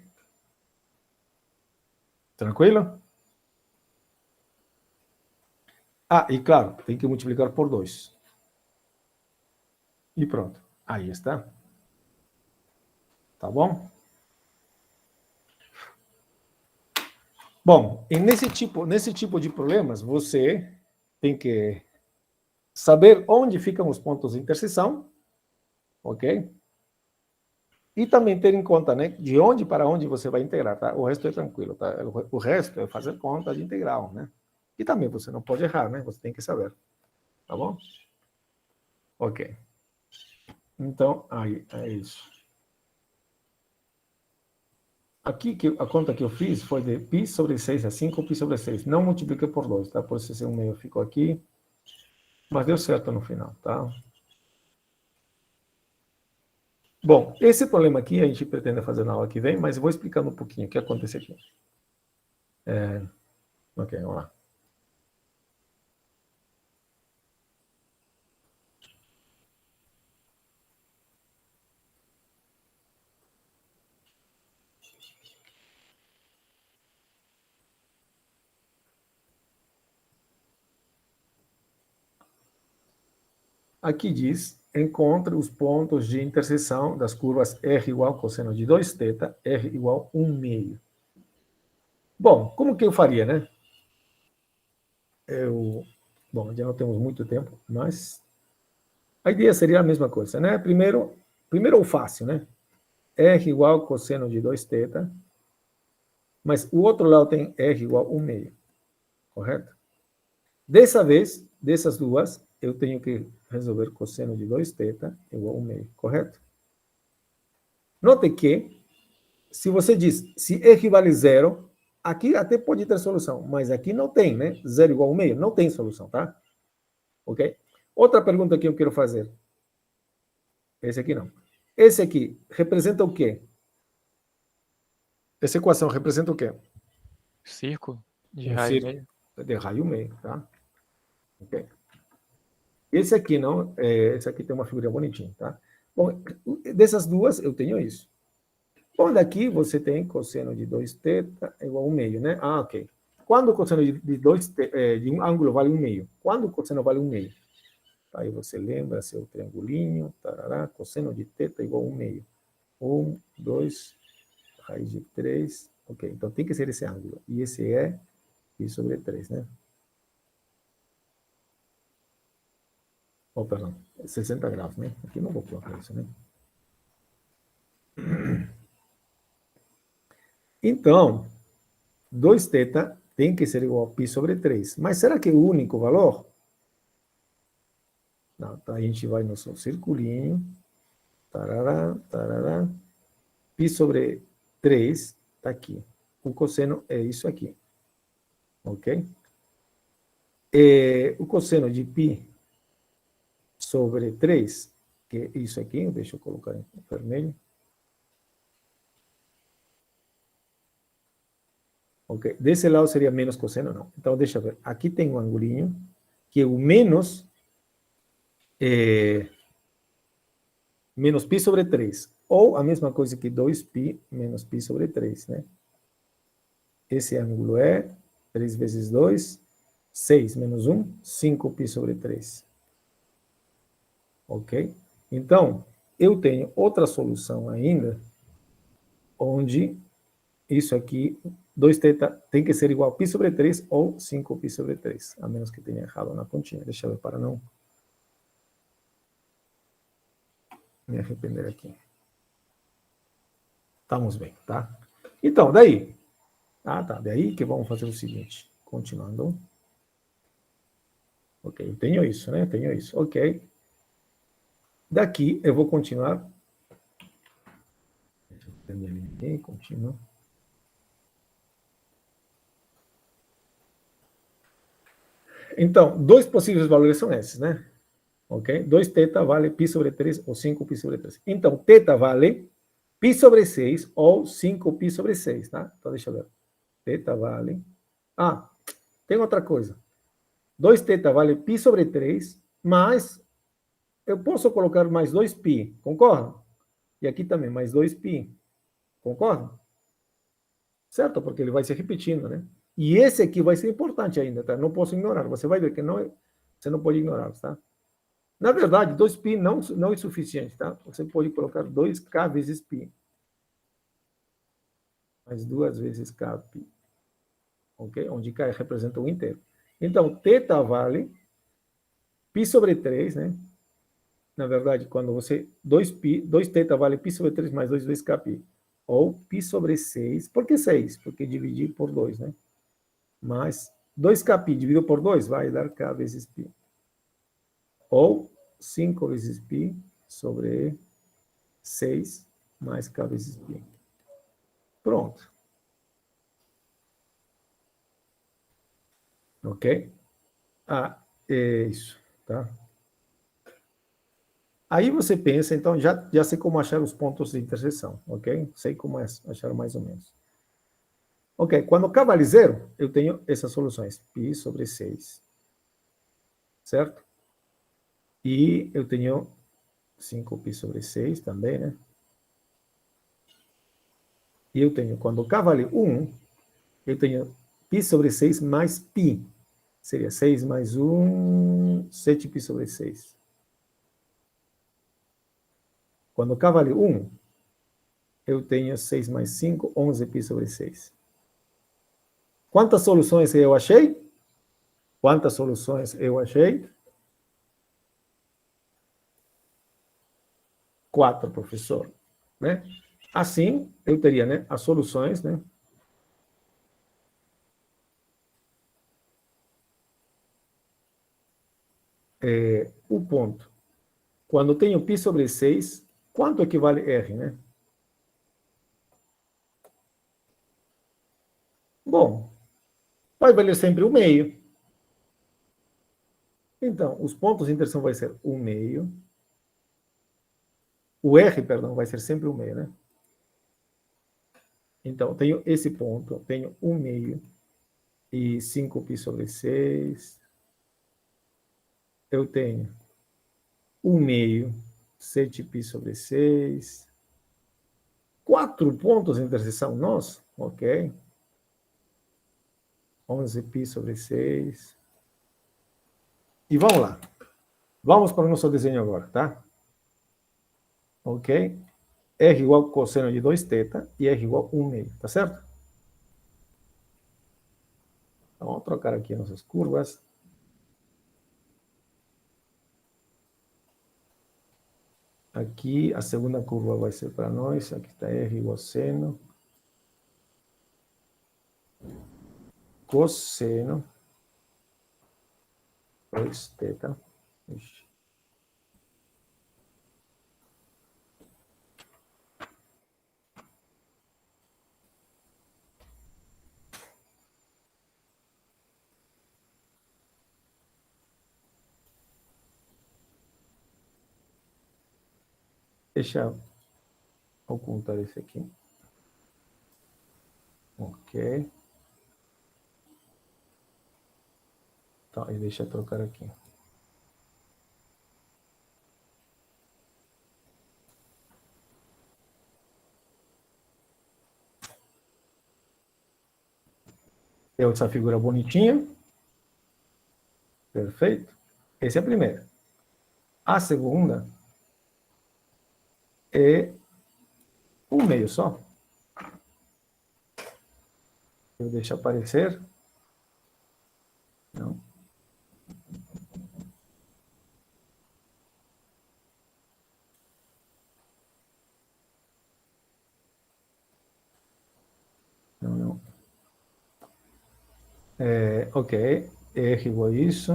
Tranquilo? Ah, e claro, tem que multiplicar por 2. E pronto. Aí está. Tá bom? Bom, e nesse tipo de problemas, você tem que saber onde ficam os pontos de interseção, ok? E também ter em conta, né, de onde para onde você vai integrar, tá? O resto é tranquilo, tá? O resto é fazer conta de integral, né? E também você não pode errar, né? Você tem que saber, tá bom? Ok. Então, aí, é isso. Aqui, a conta que eu fiz foi de π sobre 6 a 5 π sobre 6. Não multipliquei por 2, tá? Por isso esse 1/2 ficou aqui. Mas deu certo no final, tá? Bom, esse problema aqui a gente pretende fazer na aula que vem, mas eu vou explicando um pouquinho o que acontece aqui. Ok, vamos lá. Aqui diz, encontre os pontos de interseção das curvas R igual cosseno de 2θ, R igual 1/2. Bom, como que eu faria, né? Bom, já não temos muito tempo, mas a ideia seria a mesma coisa, né? Primeiro o fácil, né? R igual cosseno de 2θ, mas o outro lado tem R igual 1/2, correto? Dessa vez, dessas duas, eu tenho que resolver cosseno de 2θ igual a 1/2, correto? Note que, se você diz, se R vale 0, aqui até pode ter solução, mas aqui não tem, né? 0 igual a 1/2, não tem solução, tá? Ok? Outra pergunta que eu quero fazer. Esse aqui não. Esse aqui representa o quê? Essa equação representa o quê? Círculo de Um raio e círculo meio. de raio meio, tá? Ok? Esse aqui não, esse aqui tem uma figura bonitinha, tá? Bom, dessas duas eu tenho isso. Bom, daqui você tem cosseno de 2θ igual a 1/2, né? Ah, ok. Quando o cosseno de um ângulo vale 1/2? Quando o cosseno vale 1/2? Aí você lembra seu triangulinho, tarará, cosseno de θ igual a 1/2. 1, 2, raiz de 3. Ok, então tem que ser esse ângulo. E esse é π sobre 3, né? Oh, perdão, 60 graus, né? Aqui não vou colocar isso, né? Então, 2θ tem que ser igual a π sobre 3. Mas será que é o único valor? Não, tá, a gente vai no seu circulinho. Tarará, tarará. Π sobre 3 está aqui. O cosseno é isso aqui. Ok? O cosseno de π sobre 3, que é isso aqui, deixa eu colocar em vermelho. Ok? Desse lado seria menos cosseno, não. Então, deixa eu ver. Aqui tem um angulinho, que é o menos π sobre 3. Ou a mesma coisa que 2π menos π sobre 3, né? Esse ângulo é 3 vezes 2, 6 menos 1, 5π sobre 3. Ok? Então, eu tenho outra solução ainda, onde isso aqui, 2θ tem que ser igual a π sobre 3 ou 5π sobre 3, a menos que tenha errado na continha. Deixa eu ver para não me arrepender aqui. Estamos bem, tá? Então, daí. Ah, tá. Daí que vamos fazer o seguinte. Continuando. Ok, eu tenho isso, né? Tenho isso. Ok. Daqui eu vou continuar. Deixa eu terminar ali. Continuo. Então, dois possíveis valores são esses, né? Ok? 2θ vale π sobre 3 ou 5π sobre 3. Então, θ vale π sobre 6 ou 5π sobre 6, tá? Então, deixa eu ver. θ vale... Ah, tem outra coisa. 2θ vale π sobre 3, mas eu posso colocar mais 2π, concorda? E aqui também, mais 2π, concorda? Certo? Porque ele vai se repetindo, né? E esse aqui vai ser importante ainda, tá? Não posso ignorar. Você vai ver que não, você não pode ignorar, tá? Na verdade, 2π não é suficiente, tá? Você pode colocar 2k vezes π. Mais 2 vezes kπ. Ok? Onde k representa o inteiro. Então, θ vale π sobre 3, né? na verdade, quando você, 2π, 2θ vale π sobre 3 mais 2, 2kπ. Ou π sobre 6, por que 6? Porque dividir por 2, né? Mais 2kπ dividido por 2 vai dar k vezes π. Ou 5 vezes π sobre 6 mais k vezes π. Pronto. Ok? É isso, tá? Aí você pensa, então, já sei como achar os pontos de interseção, ok? Sei como achar mais ou menos. Ok, quando k vale 0, eu tenho essas soluções, π sobre 6, certo? E eu tenho 5π sobre 6 também, né? E eu tenho, quando k vale 1, eu tenho π sobre 6 mais π. Seria 6 mais 1, 7π sobre 6. Quando k vale 1, eu tenho 6 mais 5, 11π sobre 6. Quantas soluções eu achei? Quantas soluções eu achei? 4, professor. Né? Assim, eu teria, né, as soluções, né? O ponto. Quando tenho π sobre 6, quanto equivale R, né? Bom, vai valer sempre o meio. Então, os pontos de interseção vai ser o meio. O R, perdão, vai ser sempre o meio, né? Então, tenho esse ponto, tenho o meio e 5π sobre 6. Eu tenho o meio, 7π sobre 6. 4 pontos de interseção, nossa, ok. 11π sobre 6. E vamos lá. Vamos para o nosso desenho agora, tá? Ok? R igual a cosseno de 2θ e R igual a 1 meio, tá certo? Então, vamos trocar aqui nossas curvas. Aqui, a segunda curva vai ser para nós. Aqui está R igual a seno. Cosseno. 2θ. Ixi. Deixa eu ocultar esse aqui. Ok. Tá, e deixa eu trocar aqui. Tem essa figura bonitinha. Perfeito? Essa é a primeira. A segunda é um meio só. Eu deixo aparecer. Não. Não. Ok. R igual a isso.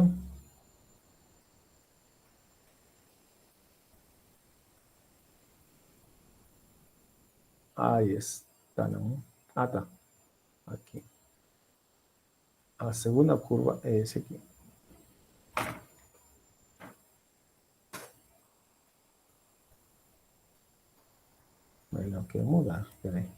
Aí está, não. Ah, tá. Aqui. A segunda curva é esse aqui. Mas não quero mudar. Espera aí.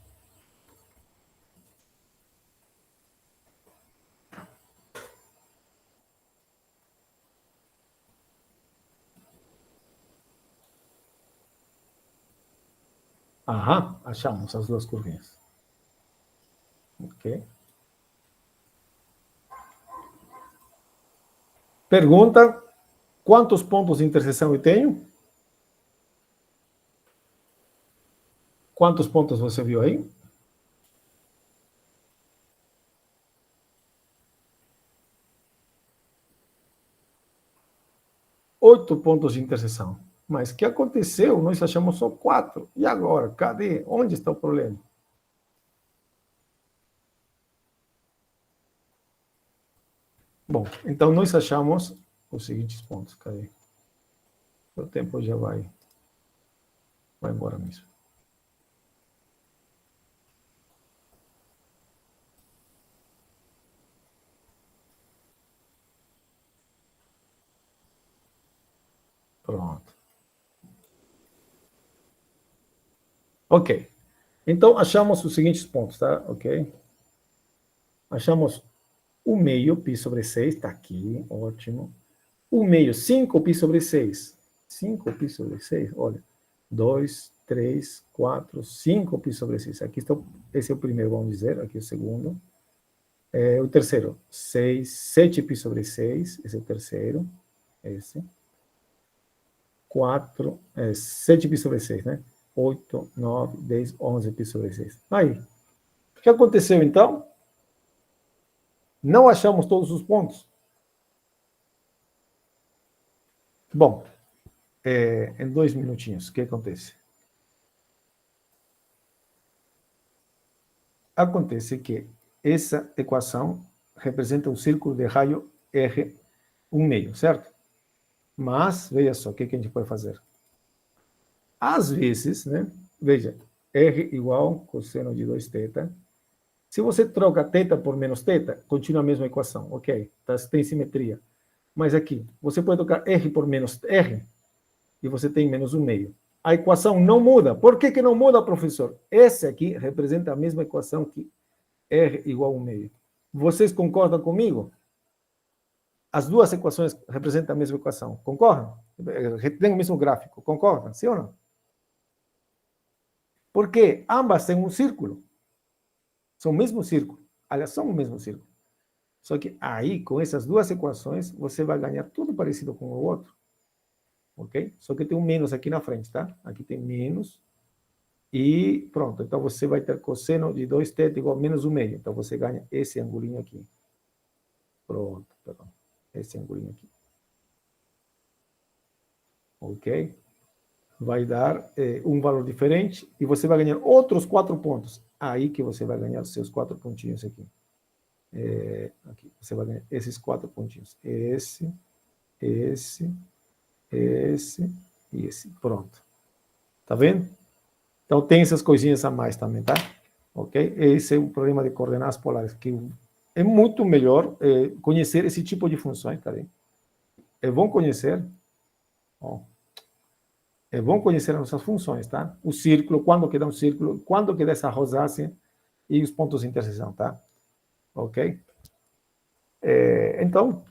Aham, achamos as duas curvinhas. Ok. Pergunta: quantos pontos de interseção eu tenho? Quantos pontos você viu aí? Oito pontos de interseção. Mas o que aconteceu? Nós achamos só 4. E agora? Cadê? Onde está o problema? Bom, então nós achamos os seguintes pontos. Cadê? O tempo já vai embora mesmo. Pronto. Ok. Então, achamos os seguintes pontos, tá? Ok? Achamos o meio, π sobre 6, está aqui, ótimo. O meio, 5π sobre 6. 5π sobre 6, olha. 2, 3, 4, 5π sobre 6. Aqui está, esse é o primeiro, vamos dizer, aqui é o segundo. O terceiro, 7π sobre 6, esse é o terceiro. Esse. 4, 7π sobre 6, né? 8, 9, 10, 11π sobre 6. Aí, o que aconteceu então? Não achamos todos os pontos. Bom, em 2 minutinhos, o que acontece? Acontece que essa equação representa um círculo de raio R, 1/2, certo? Mas, veja só, o que a gente pode fazer? Às vezes, né? Veja, R igual cosseno de 2θ. Se você troca θ por menos θ, continua a mesma equação, ok? Tá, tem simetria. Mas aqui, você pode trocar R por menos R, e você tem menos 1/2. A equação não muda. Por que não muda, professor? Essa aqui representa a mesma equação que R igual a 1/2. Vocês concordam comigo? As duas equações representam a mesma equação. Concordam? Tem o mesmo gráfico. Concordam? Sim ou não? Porque ambas têm um círculo. São o mesmo círculo. Aliás, são o mesmo círculo. Só que aí, com essas duas equações, você vai ganhar tudo parecido com o outro. Ok? Só que tem um menos aqui na frente, tá? Aqui tem menos. E pronto. Então, você vai ter cosseno de 2θ igual a menos 1/2. Então, você ganha esse angulinho aqui. Pronto, perdão. Esse angulinho aqui. Ok? Vai dar um valor diferente e você vai ganhar outros 4 pontos. Aí que você vai ganhar os seus 4 pontinhos aqui. Aqui. Você vai ganhar esses 4 pontinhos. Esse e esse. Pronto. Tá vendo? Então, tem essas coisinhas a mais também, tá? Ok? Esse é o problema de coordenadas polares, que é muito melhor conhecer esse tipo de funções, tá vendo? É bom conhecer. Ó, é bom conhecer as nossas funções, tá? O círculo, quando que dá um círculo, quando que dá essa rosácea e os pontos de interseção, tá? Ok? Então,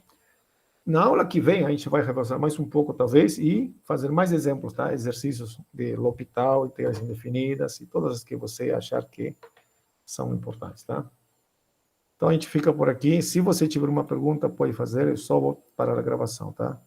na aula que vem, a gente vai repassar mais um pouco, talvez, e fazer mais exemplos, tá? Exercícios de L'Hopital, integrais indefinidas, e todas as que você achar que são importantes, tá? Então, a gente fica por aqui. Se você tiver uma pergunta, pode fazer. Eu só vou parar a gravação, tá?